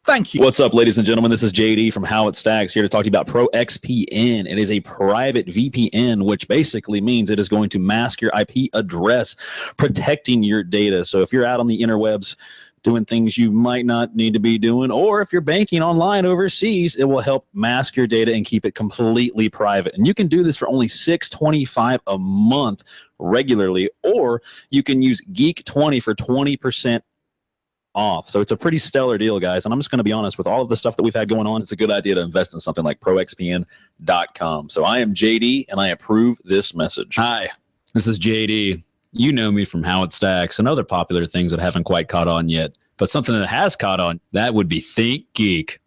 Thank you. What's up, ladies and gentlemen? This is JD from How It Stacks here to talk to you about ProXPN. It is a private VPN, which basically means it is going to mask your IP address, protecting your data. So if you're out on the interwebs doing things you might not need to be doing, or if you're banking online overseas, it will help mask your data and keep it completely private. And you can do this for only $6.25 a month regularly, or you can use Geek20 for 20% off. So it's a pretty stellar deal, guys. And I'm just going to be honest, with all of the stuff that we've had going on, it's a good idea to invest in something like ProXPN.com. So I am JD, and I approve this message. Hi, this is JD. You know me from How It Stacks and other popular things that haven't quite caught on yet. But something that has caught on, that would be Think Geek.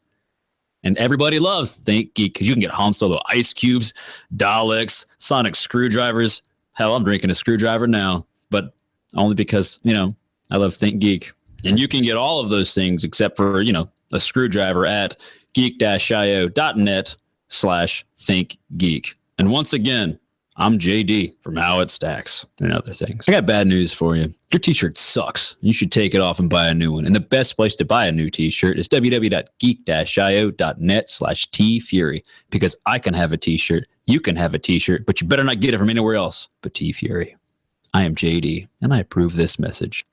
And everybody loves Think Geek because you can get Han Solo ice cubes, Daleks, sonic screwdrivers. Hell, I'm drinking a screwdriver now, but only because, I love Think Geek. And you can get all of those things except for, a screwdriver at geek-io.net/thinkgeek. And once again, I'm JD from How It Stacks and other things. I got bad news for you. Your t-shirt sucks. You should take it off and buy a new one. And the best place to buy a new t-shirt is www.geek-io.net/tfury, because I can have a t-shirt, you can have a t-shirt, but you better not get it from anywhere else but T-Fury. I am JD, and I approve this message.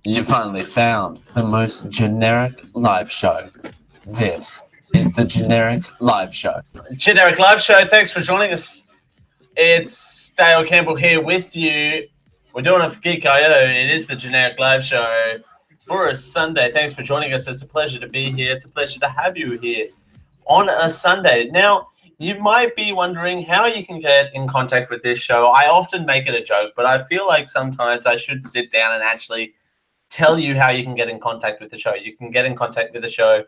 You finally found the most generic live show. This is the Generic Live Show. Generic Live Show, thanks for joining us. It's Dale Campbell here with you. We're doing it for Geek.io. It is the Generic Live Show for a Sunday. Thanks for joining us. It's a pleasure to be here. It's a pleasure to have you here on a Sunday. Now, you might be wondering how you can get in contact with this show. I often make it a joke, but I feel like sometimes I should sit down and actually tell you how you can get in contact with the show. You can get in contact with the show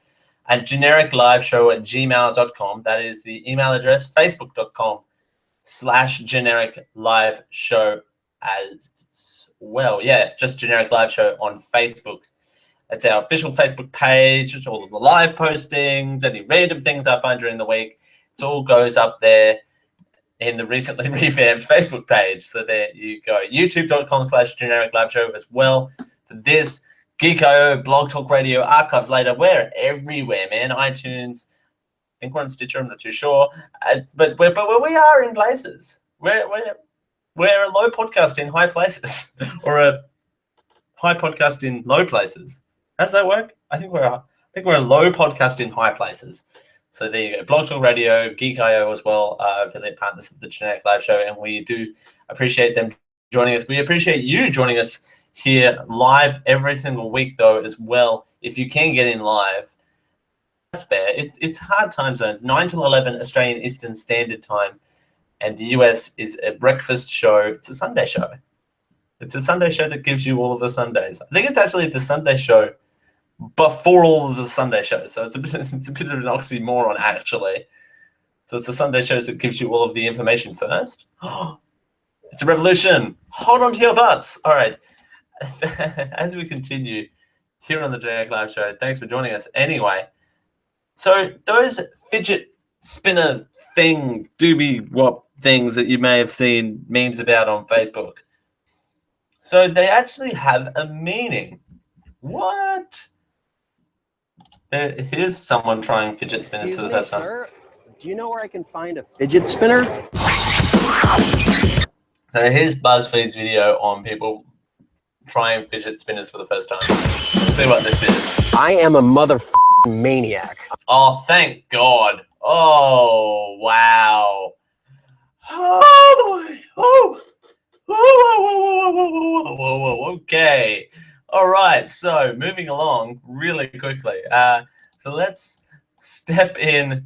at genericliveshow@gmail.com. That is the email address. Facebook.com/genericliveshow as well. Yeah, just Generic Live Show on Facebook. That's our official Facebook page. It's all of the live postings, any random things I find during the week. It all goes up there in the recently revamped Facebook page. So there you go. YouTube.com/genericliveshow as well. This Geek.io, Blog Talk Radio, Archives Later, we're everywhere, man. iTunes, I think we're on Stitcher, I'm not too sure. But we are in places. We're a low podcast in high places, or a high podcast in low places. How does that work? I think we're a low podcast in high places. So there you go. Blog Talk Radio, Geek.io as well, affiliate partners of the Generic Live Show, and we do appreciate them joining us. We appreciate you joining us here live every single week, though, as well. If you can get in live, that's fair. It's hard time zones, 9 till 11 Australian Eastern Standard Time, and the US is a breakfast show. It's a Sunday show. It's a Sunday show that gives you all of the Sundays. I think it's actually the Sunday show before all of the Sunday shows. So it's a bit of an oxymoron, actually. So it's the Sunday shows that gives you all of the information first. It's a revolution. Hold on to your butts. All right. As we continue here on the Generic Live Show, thanks for joining us. Anyway, so those fidget spinner doobie-wop things that you may have seen memes about on Facebook. So they actually have a meaning. What? Here's someone trying fidget spinners for the first time. Sir, do you know where I can find a fidget spinner? So here's BuzzFeed's video on people trying fidget spinners for the first time. Let's see what this is. I am a motherfucking maniac. Oh, thank God. Oh, wow. Oh, boy. Oh. Whoa. Okay. All right. So moving along really quickly. So let's step in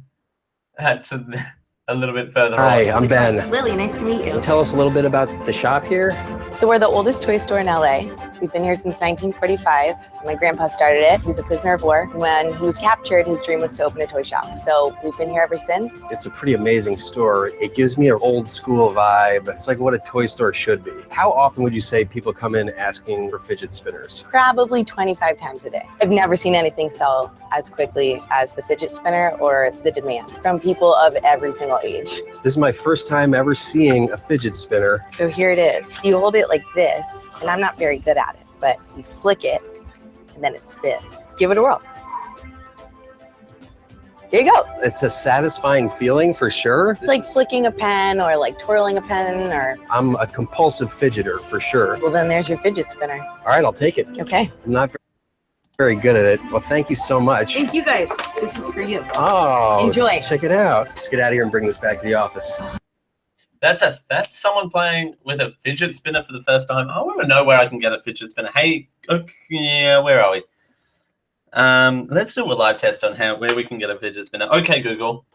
to a little bit further Hi, on. I'm Ben. Lily, nice to meet you. Tell us a little bit about the shop here. So we're the oldest toy store in LA. We've been here since 1945. My grandpa started it. He was a prisoner of war. When he was captured, his dream was to open a toy shop. So we've been here ever since. It's a pretty amazing store. It gives me an old school vibe. It's like what a toy store should be. How often would you say people come in asking for fidget spinners? Probably 25 times a day. I've never seen anything sell as quickly as the fidget spinner or the demand from people of every single age. So this is my first time ever seeing a fidget spinner. So here it is. You hold it like this, and I'm not very good at it, but you flick it and then it spins. Give it a whirl. There you go. It's a satisfying feeling for sure. It's like flicking a pen or like twirling a pen or... I'm a compulsive fidgeter for sure. Well, then there's your fidget spinner. All right, I'll take it. Okay. I'm not very good at it. Well, thank you so much. Thank you guys. This is for you. Oh, enjoy. Check it out. Let's get out of here and bring this back to the office. That's someone playing with a fidget spinner for the first time. I want to know where I can get a fidget spinner. Hey, okay, yeah, where are we? Let's do a live test on where we can get a fidget spinner. Okay, Google.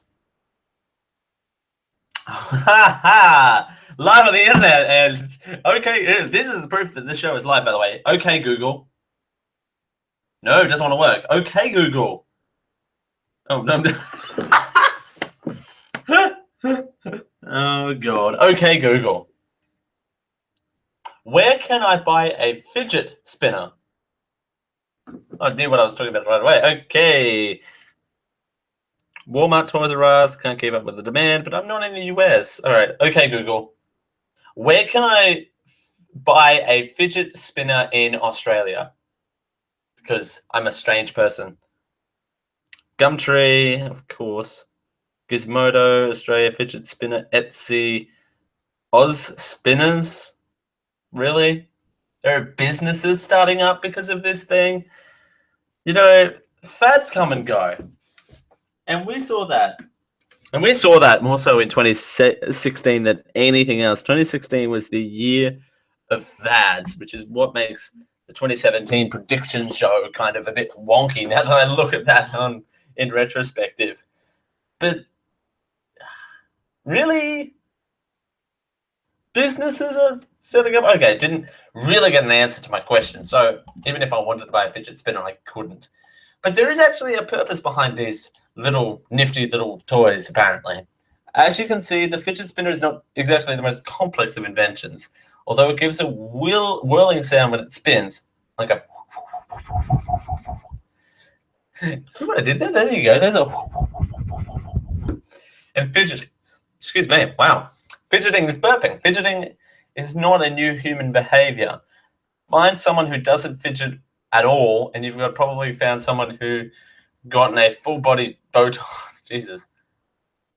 Live on the internet, and okay, this is proof that this show is live, by the way. Okay, Google. No, it doesn't want to work. Okay, Google. Oh, no. Oh, God. Okay, Google. Where can I buy a fidget spinner? I knew what I was talking about right away. Okay. Walmart, Toys R Us, can't keep up with the demand, but I'm not in the US. All right. Okay, Google. Where can I buy a fidget spinner in Australia? Because I'm a strange person. Gumtree, of course. Gizmodo, Australia, fidget spinner, Etsy, Oz Spinners. Really? There are businesses starting up because of this thing. You know, fads come and go. And we saw that. And we saw that more so in 2016 than anything else. 2016 was the year of fads, which is what makes the 2017 prediction show kind of a bit wonky now that I look at that in retrospective. But really, businesses are setting up. Okay, didn't really get an answer to my question. So even if I wanted to buy a fidget spinner, I couldn't. But there is actually a purpose behind these little nifty little toys, apparently. As you can see, the fidget spinner is not exactly the most complex of inventions, although it gives a whirling sound when it spins, like a... See what I did there? There you go. There's a... And fidgeting. Excuse me. Wow. Fidgeting is burping. Fidgeting is not a new human behavior. Find someone who doesn't fidget at all, and you've probably found someone who gotten a full body Botox. Jesus.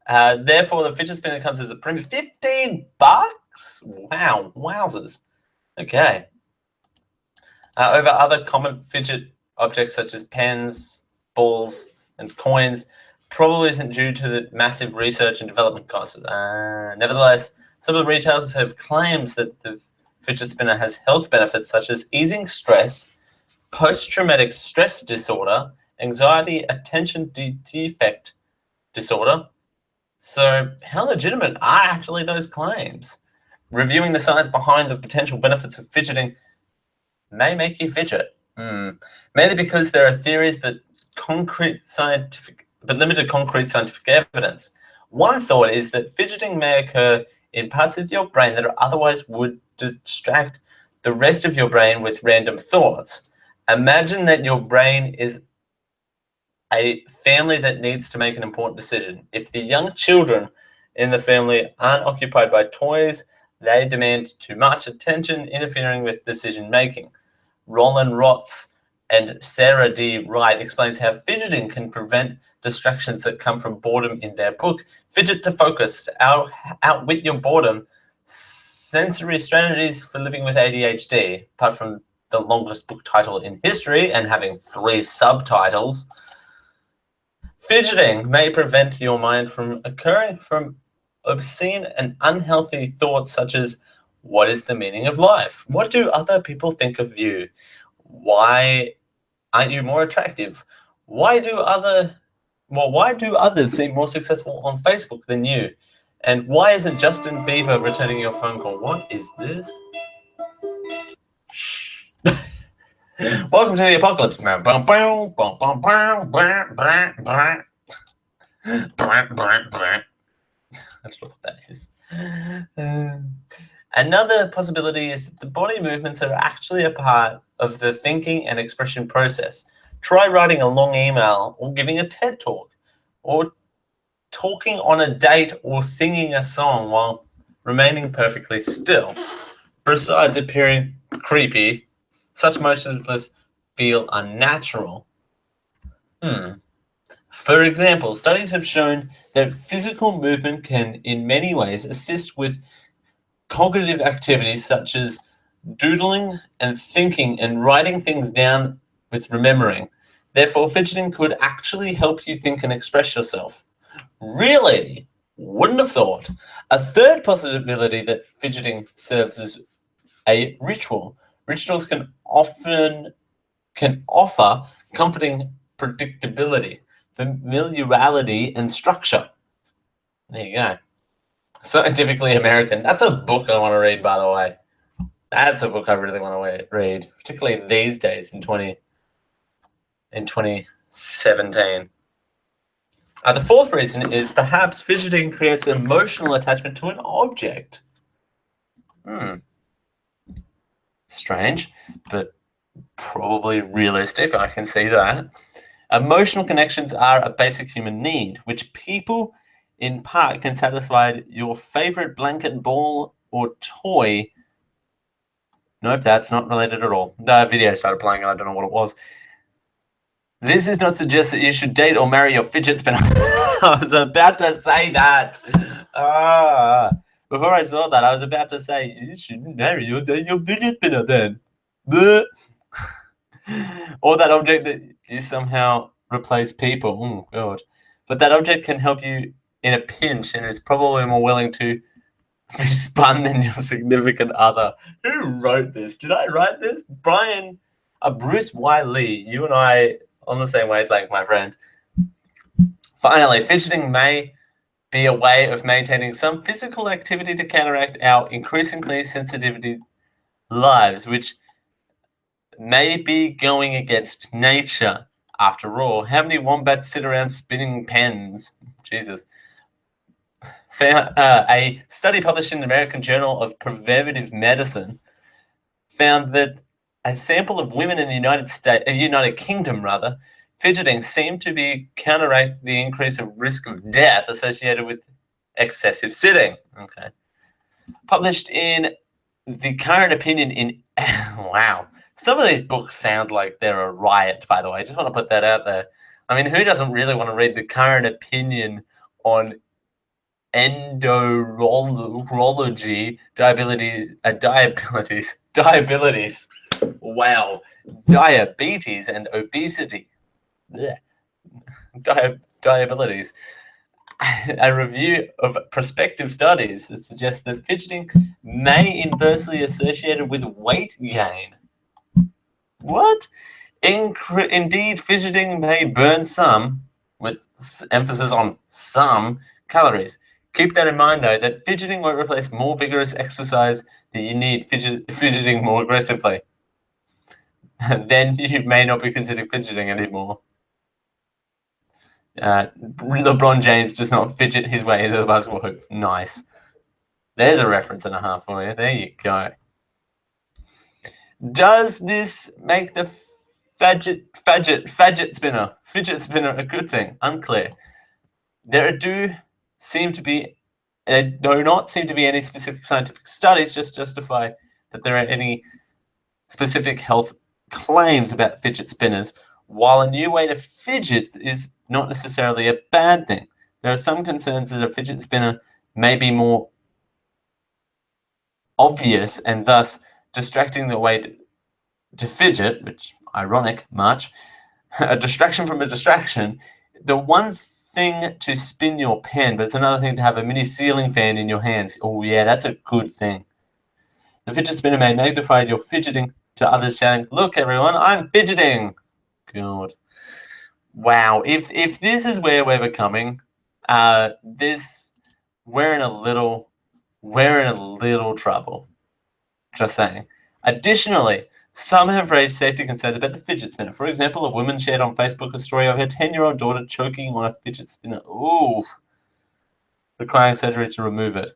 Therefore, the fidget spinner comes as a premium. $15? Wow. Wowzers. Okay. Over other common fidget objects such as pens, balls, and coins probably isn't due to the massive research and development costs. Nevertheless, some of the retailers have claims that the fidget spinner has health benefits such as easing stress, post-traumatic stress disorder, anxiety, attention defect disorder. So how legitimate are actually those claims? Reviewing the science behind the potential benefits of fidgeting may make you fidget. Mainly because there are theories but limited concrete scientific evidence. One thought is that fidgeting may occur in parts of your brain that otherwise would distract the rest of your brain with random thoughts. Imagine that your brain is a family that needs to make an important decision. If the young children in the family aren't occupied by toys, they demand too much attention, interfering with decision making. Roland Rotz and Sarah D. Wright explains how fidgeting can prevent distractions that come from boredom in their book, Fidget to Focus, Outwit Your Boredom, Sensory Strategies for Living with ADHD, apart from the longest book title in history and having 3 subtitles. Fidgeting may prevent your mind from occurring from obscene and unhealthy thoughts such as, what is the meaning of life? What do other people think of you? Why aren't you more attractive? Why do others seem more successful on Facebook than you? And why isn't Justin Bieber returning your phone call? What is this? Shh. Welcome to the apocalypse. I don't know what that is. Another possibility is that the body movements are actually a part of the thinking and expression process. Try writing a long email or giving a TED talk or talking on a date or singing a song while remaining perfectly still. Besides appearing creepy, such motions feel unnatural. For example, studies have shown that physical movement can, in many ways, assist with cognitive activities such as doodling and thinking and writing things down with remembering. Therefore, fidgeting could actually help you think and express yourself. Really? Wouldn't have thought. A third possibility that fidgeting serves as a ritual. Rituals can offer comforting predictability, familiarity, and structure. There you go. Scientifically American. That's a book I want to read, by the way. That's a book I really want to read, particularly these days in 2017. The fourth reason is perhaps fidgeting creates emotional attachment to an object. Strange, but probably realistic. I can see that. Emotional connections are a basic human need, which people in part can satisfy your favorite blanket, ball, or toy. Nope, that's not related at all. The video started playing and I don't know what it was. This does not suggest that you should date or marry your fidget spinner. I was about to say that. Before I saw that, I was about to say, you shouldn't marry your fidget spinner then. Or that object that you somehow replace people. Oh, God. But that object can help you in a pinch and is probably more willing to be spun than your significant other. Who wrote this? Did I write this? Bruce Y. Lee. You and I on the same wavelength, my friend. Finally, fidgeting may be a way of maintaining some physical activity to counteract our increasingly sensitive lives, which may be going against nature. After all, how many wombats sit around spinning pens? Jesus. A study published in the American Journal of Preventive Medicine found that a sample of women in the United Kingdom, fidgeting seemed to be counteract the increase of risk of death associated with excessive sitting. Okay. Published in the Current Opinion in wow. Some of these books sound like they're a riot, by the way. I just want to put that out there. I mean, who doesn't really want to read the Current Opinion on endocrinology, diabetes? Wow. Diabetes and obesity. Yeah. Diabetes. A review of prospective studies that suggests that fidgeting may inversely associated with weight gain. What? Indeed, fidgeting may burn some, with emphasis on some, calories. Keep that in mind, though, that fidgeting won't replace more vigorous exercise that you need fidgeting more aggressively. Then you may not be considering fidgeting anymore. LeBron James does not fidget his way into the basketball hoop. Nice. There's a reference and a half for you. There you go. Does this make the fidget spinner a good thing? Unclear. There do not seem to be any specific scientific studies just justify that there are any specific health claims about fidget spinners, while a new way to fidget is not necessarily a bad thing. There are some concerns that a fidget spinner may be more obvious and thus distracting the way to fidget, which, ironic, much, a distraction from a distraction. The one thing to spin your pen, but it's another thing to have a mini ceiling fan in your hands. Oh yeah, that's a good thing. The fidget spinner may magnify your fidgeting to others, shouting, "Look, everyone, I'm fidgeting!" God. Wow. If this is where we're becoming, we're in a little trouble. Just saying. Additionally, some have raised safety concerns about the fidget spinner. For example, a woman shared on Facebook a story of her 10-year-old daughter choking on a fidget spinner. Ooh. Requiring surgery to remove it.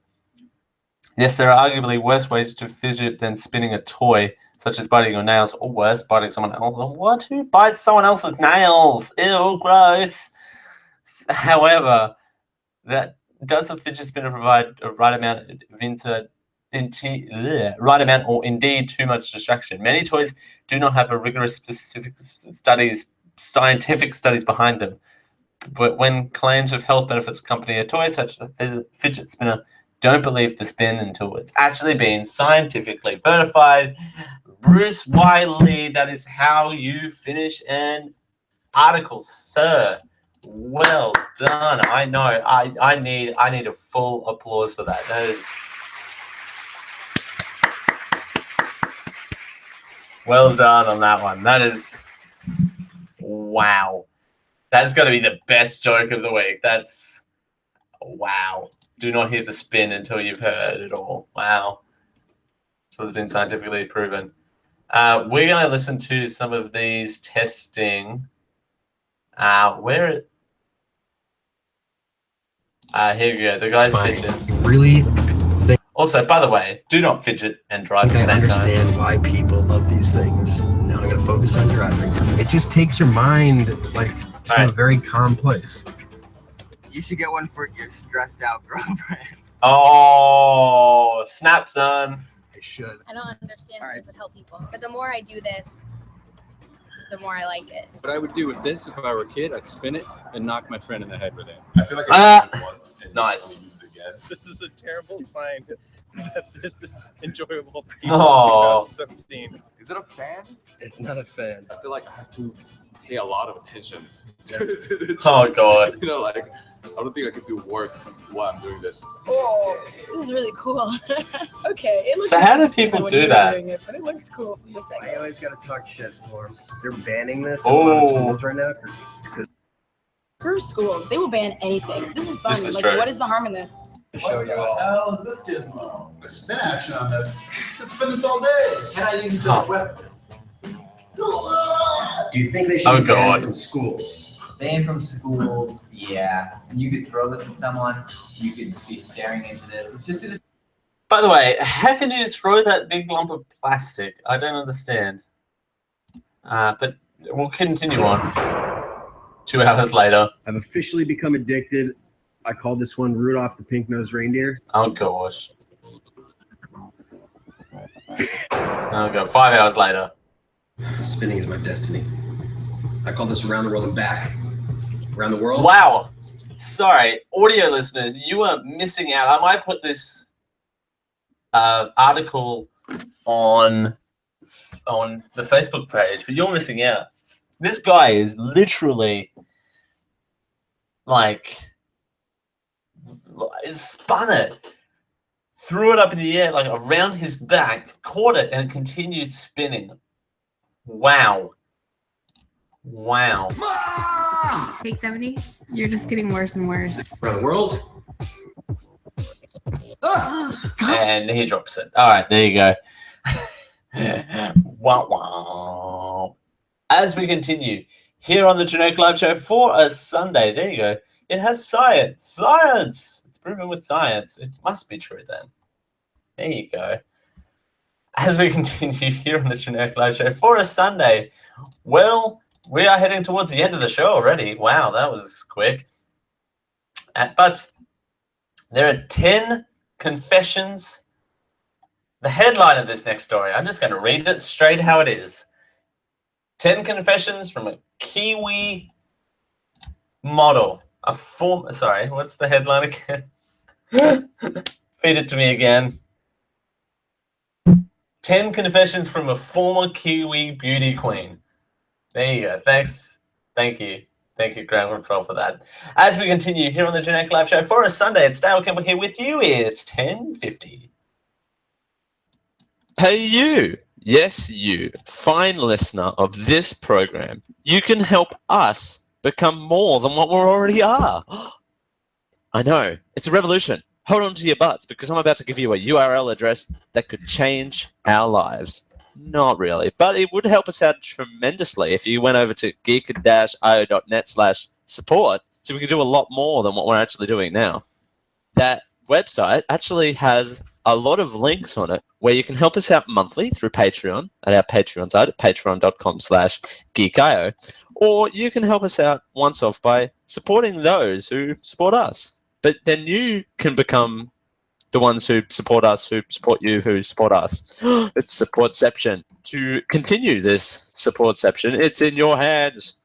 Yes, there are arguably worse ways to fidget than spinning a toy, such as biting your nails, or worse, biting someone else. What? Who bites someone else's nails? Ew, gross. However, does the fidget spinner provide a right amount or indeed too much distraction? Many toys do not have a rigorous scientific studies behind them. But when claims of health benefits accompany a toy such as the fidget spinner, don't believe the spin until it's actually been scientifically verified. Bruce Wiley, that is how you finish an article, sir. Well done. I know. I need a full applause for that. That is well done on that one. That is wow. That's got to be the best joke of the week. That's wow. Do not hear the spin until you've heard it all. Wow. So it's been scientifically proven. We're going to listen to some of these testing. Here we go. The guy's fidgeting. Really? Also, by the way, do not fidget and drive at the same I understand why people love these things. Now I'm going to focus on driving. It just takes your mind like to a very calm place. You should get one for your stressed out girlfriend. Oh, snap, son. I should. I don't understand how this would help people, but the more I do this, the more I like it. What I would do with this if I were a kid, I'd spin it and knock my friend in the head with it. I feel like I've done it once and nice. use it again. This is a terrible sign that this is enjoyable to people in 2017. Is it a fan? It's not a fan. I feel like I have to pay a lot of attention to the Oh, tricks. God. You know, like, I don't think I could do work while I'm doing this. Oh, this is really cool. Okay. It looks So how really do people stupid do when you're that? doing it, but it looks cool from this I angle. always got to talk shit, Storm. They're banning this in a lot of schools right now. For schools, they will ban anything. This is fun. This is like, true. what is the harm in this? Show you all. hell is this gizmo? The spin action on this. Let's spin this all day. Can I use it as a weapon? Do you think they should Oh, be God. banned from schools? Banned from schools, yeah. You could throw this at someone. You could be staring into this. It's just By the way, how could you throw that big lump of plastic? I don't understand. But we'll continue on. 2 hours later. I've officially become addicted. I called this one Rudolph the Pink-Nosed Reindeer. Oh, gosh. Oh, God. 5 hours later. Spinning is my destiny. I call this Around the World and Back. Around the World. Wow. Sorry, audio listeners, you are missing out. I might put this article on the Facebook page, but you're missing out. This guy is literally like spun it, threw it up in the air like around his back, caught it, and continued spinning. Wow. Wow. Take 70. You're just getting worse and worse. For the world. And he drops it. All right, there you go. Wow, wow. As we continue here on the Genetic Live Show for a Sunday, there you go. It has science. Science! It's proven with science. It must be true then. There you go. As we continue here on the Genetic Live Show for a Sunday, well, we are heading towards the end of the show already. Wow, that was quick. But there are 10 confessions. The headline of this next story, I'm just going to read it straight how it is. 10 confessions from a Kiwi model. Sorry, what's the headline again? Feed it to me again. 10 confessions from a former Kiwi beauty queen. There you go. Thanks. Thank you. Thank you, Graham Control, for that. As we continue here on the Genetic Live Show for a Sunday, it's Dale Campbell here with you. It's 10:50. Hey you, yes you, fine listener of this program, you can help us become more than what we already are. I know, it's a revolution. Hold on to your butts because I'm about to give you a URL address that could change our lives. Not really, but it would help us out tremendously if you went over to geek-io.net/support so we could do a lot more than what we're actually doing now. That website actually has a lot of links on it where you can help us out monthly through Patreon at our Patreon site at patreon.com/geekio, or you can help us out once off by supporting those who support us. But then you can become the ones who support us, who support you, who support us. It's supportception. To continue this supportception, it's in your hands.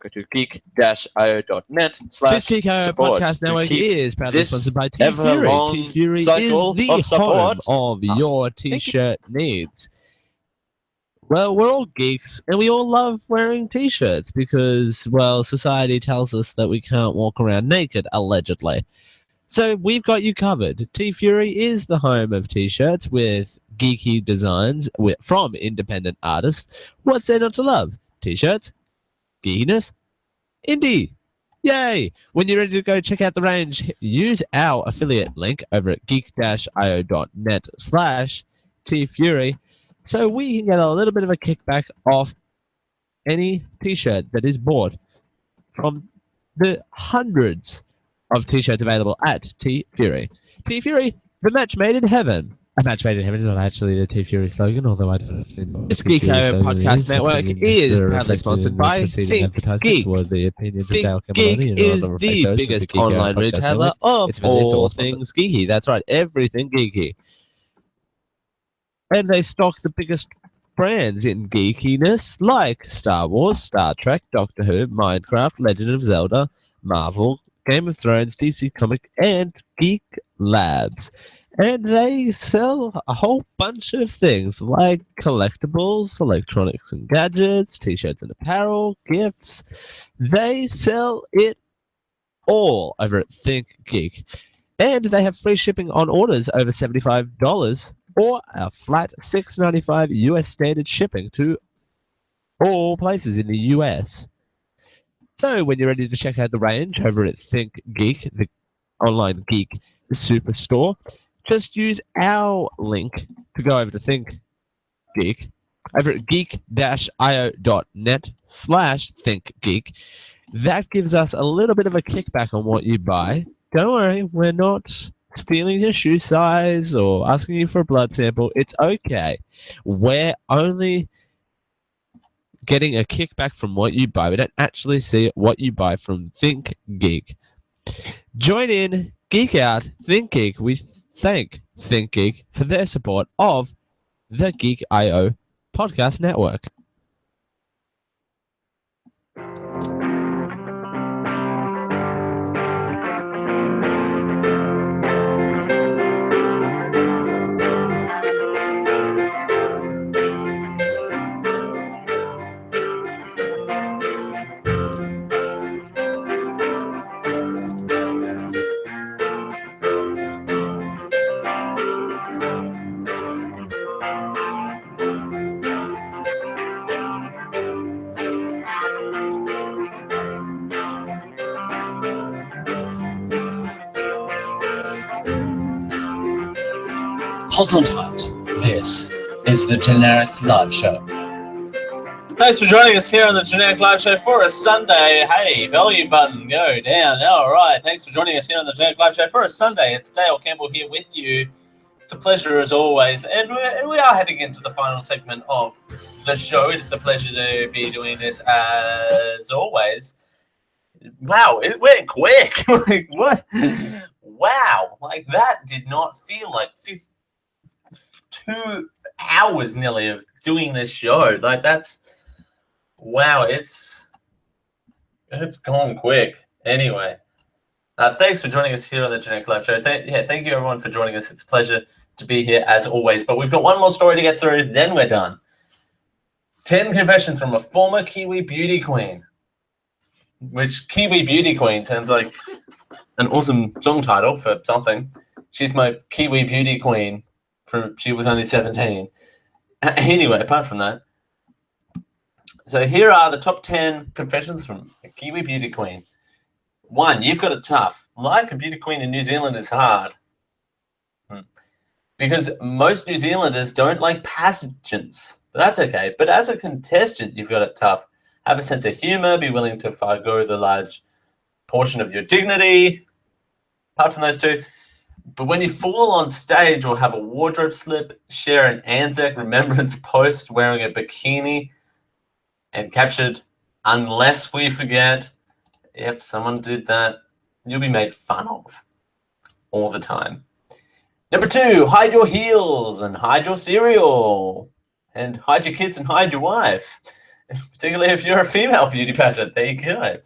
Go to geek-io.net/support. This Geek-io podcast network is proudly sponsored by T-Fury. T-Fury is the home of your T-shirt needs. Well, we're all geeks, and we all love wearing T-shirts because, well, society tells us that we can't walk around naked, allegedly. So we've got you covered. T-Fury is the home of T-shirts with geeky designs from independent artists. What's there not to love? T-shirts? Geekiness? Indie. Yay! When you're ready to go check out the range, use our affiliate link over at geek-io.net/T-Fury so we can get a little bit of a kickback off any T-shirt that is bought from the hundreds of T-shirts available at T-Fury. T-Fury, the match made in heaven. A match made in heaven is not actually the T-Fury slogan, although I don't know. This Geek-io podcast network is proudly sponsored by Think Geek. Think Geek is the biggest online retailer of all things geeky. That's right, everything geeky. And they stock the biggest brands in geekiness like Star Wars, Star Trek, Doctor Who, Minecraft, Legend of Zelda, Marvel, Game of Thrones, DC Comic, and Geek Labs. And they sell a whole bunch of things like collectibles, electronics and gadgets, T-shirts and apparel, gifts. They sell it all over at Think Geek. And they have free shipping on orders over $75 or a flat $6.95 US standard shipping to all places in the US. So when you're ready to check out the range over at Think Geek, the online geek superstore, just use our link to go over to Think Geek over at geek-io.net/thinkgeek. That gives us a little bit of a kickback on what you buy. Don't worry, we're not stealing your shoe size or asking you for a blood sample. It's okay. We're only getting a kickback from what you buy. We don't actually see what you buy from Think Geek. Join in, geek out, Think Geek. We thank Think Geek for their support of the Geek.io podcast network. Hold on tight. This is the Generic Live Show. Thanks for joining us here on the Generic Live Show for a Sunday. Hey, volume button, go down. All right, thanks for joining us here on the Generic Live Show for a Sunday. It's Dale Campbell here with you. It's a pleasure as always, and we are heading into the final segment of the show. It is a pleasure to be doing this as always. Wow, it went quick. Like, what? Wow, like that did not feel like 2 hours nearly of doing this show. Like that's, wow, it's gone quick. Anyway, thanks for joining us here on the Generic Live Show. Thank you everyone for joining us. It's a pleasure to be here as always. But we've got one more story to get through, then we're done. 10 confessions from a former Kiwi beauty queen. Which Kiwi beauty queen sounds like an awesome song title for something. She's my Kiwi beauty queen from she was only 17. Anyway, apart from that. So here are the top 10 confessions from a Kiwi beauty queen. 1, you've got it tough. Like a beauty queen in New Zealand is hard. Because most New Zealanders don't like pageants. But that's okay. But as a contestant, you've got it tough. Have a sense of humor, be willing to forgo the large portion of your dignity. Apart from those two. But when you fall on stage or have a wardrobe slip, share an Anzac remembrance post wearing a bikini and captured, unless we forget, yep, someone did that, you'll be made fun of all the time. Number 2, hide your heels and hide your cereal. And hide your kids and hide your wife. Particularly if you're a female beauty pageant. There you go.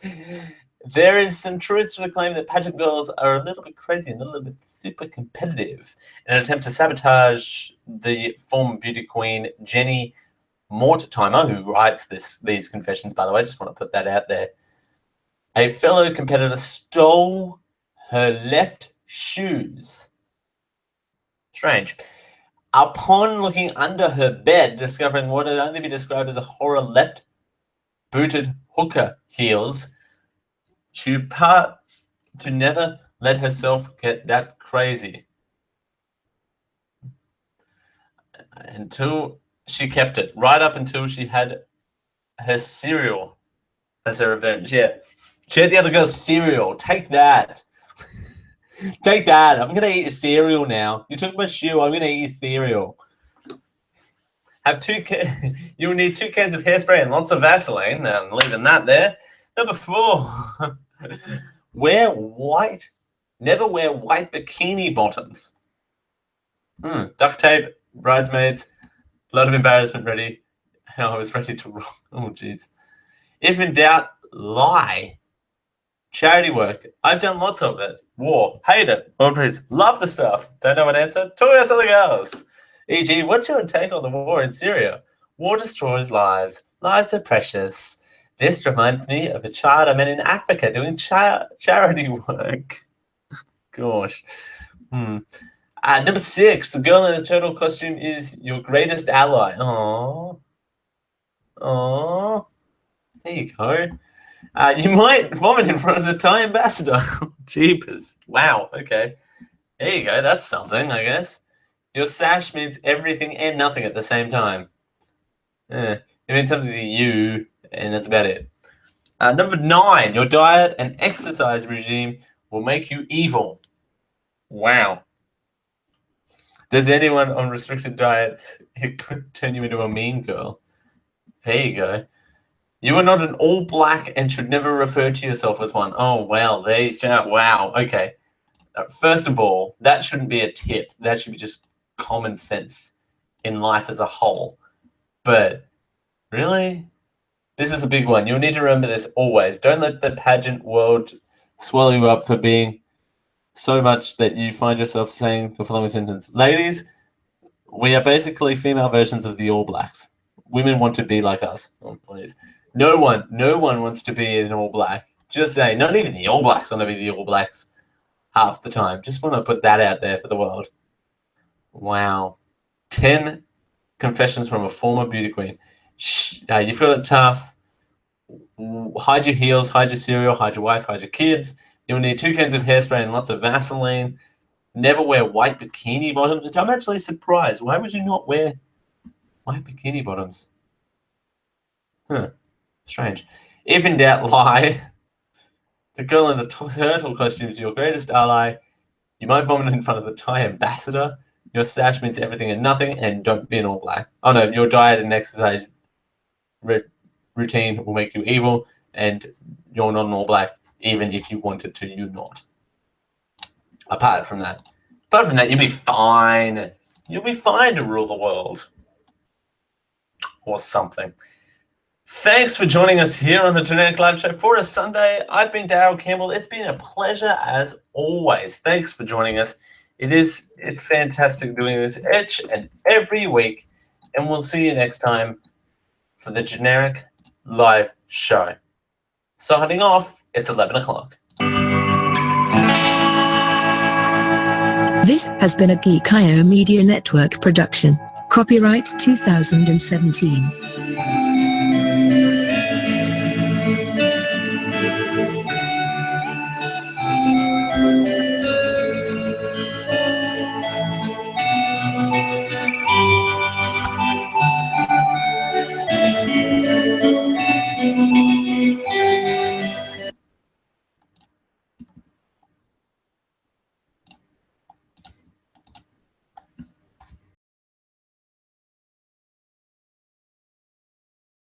There is some truth to the claim that pageant girls are a little bit crazy and a little bit super competitive in an attempt to sabotage the former beauty queen Jenny Mortimer, who writes these confessions, by the way. I just want to put that out there. A fellow competitor stole her left shoes. Strange. Upon looking under her bed, discovering what would only be described as a horror left-booted hooker heels, she vowed to never let herself get that crazy. Until she kept it, right up until she had her cereal as her revenge. Yeah. She had the other girl's cereal. Take that. Take that. I'm going to eat your cereal now. You took my shoe. I'm going to eat your cereal. Have you'll need 2 cans of hairspray and lots of Vaseline. I'm leaving that there. Number 4. Never wear white bikini bottoms. Duct tape, bridesmaids, a lot of embarrassment ready. I was ready to rock. Oh, jeez. If in doubt, lie. Charity work. I've done lots of it. War. Hate it. World peace. Love the stuff. Don't know an answer? Talk about something else. E.g., what's your take on the war in Syria? War destroys lives. Lives are precious. This reminds me of a child I met in Africa doing charity work. Gosh. Number 6, the girl in the turtle costume is your greatest ally. Aww. Aww. There you go. You might vomit in front of the Thai ambassador. Jeepers. Wow, okay. There you go. That's something, I guess. Your sash means everything and nothing at the same time. It means something to you, and that's about it. Number 9, your diet and exercise regime will make you evil. Wow. Does anyone on restricted diets, it could turn you into a mean girl. There you go. You are not an all black and should never refer to yourself as one. Oh, well, there you go. Wow, okay. First of all, that shouldn't be a tip. That should be just common sense in life as a whole. But really, this is a big one. You'll need to remember this always. Don't let the pageant world swallow you up for being so much that you find yourself saying the following sentence. Ladies, we are basically female versions of the All Blacks. Women want to be like us. Oh, please. No one wants to be an All Black. Just saying, not even the All Blacks want to be the All Blacks half the time. Just want to put that out there for the world. Wow. 10 confessions from a former beauty queen. You feel it tough. Hide your heels, hide your cereal, hide your wife, hide your kids. You'll need 2 cans of hairspray and lots of Vaseline. Never wear white bikini bottoms, which I'm actually surprised. Why would you not wear white bikini bottoms? Huh. Strange. If in doubt, lie. The girl in the turtle costume is your greatest ally. You might vomit in front of the Thai ambassador. Your stash means everything and nothing, and don't be an all black. Oh no, your diet and exercise routine will make you evil, and you're not an all black, even if you wanted to, you're not. Apart from that, you'll be fine. You'll be fine to rule the world. Or something. Thanks for joining us here on the Generic Live Show for a Sunday. I've been Darryl Campbell. It's been a pleasure as always. Thanks for joining us. It's fantastic doing this each and every week. And we'll see you next time for the Generic Live Show. Signing off, it's 11 o'clock. This has been a Geek.io Media Network production. Copyright 2017.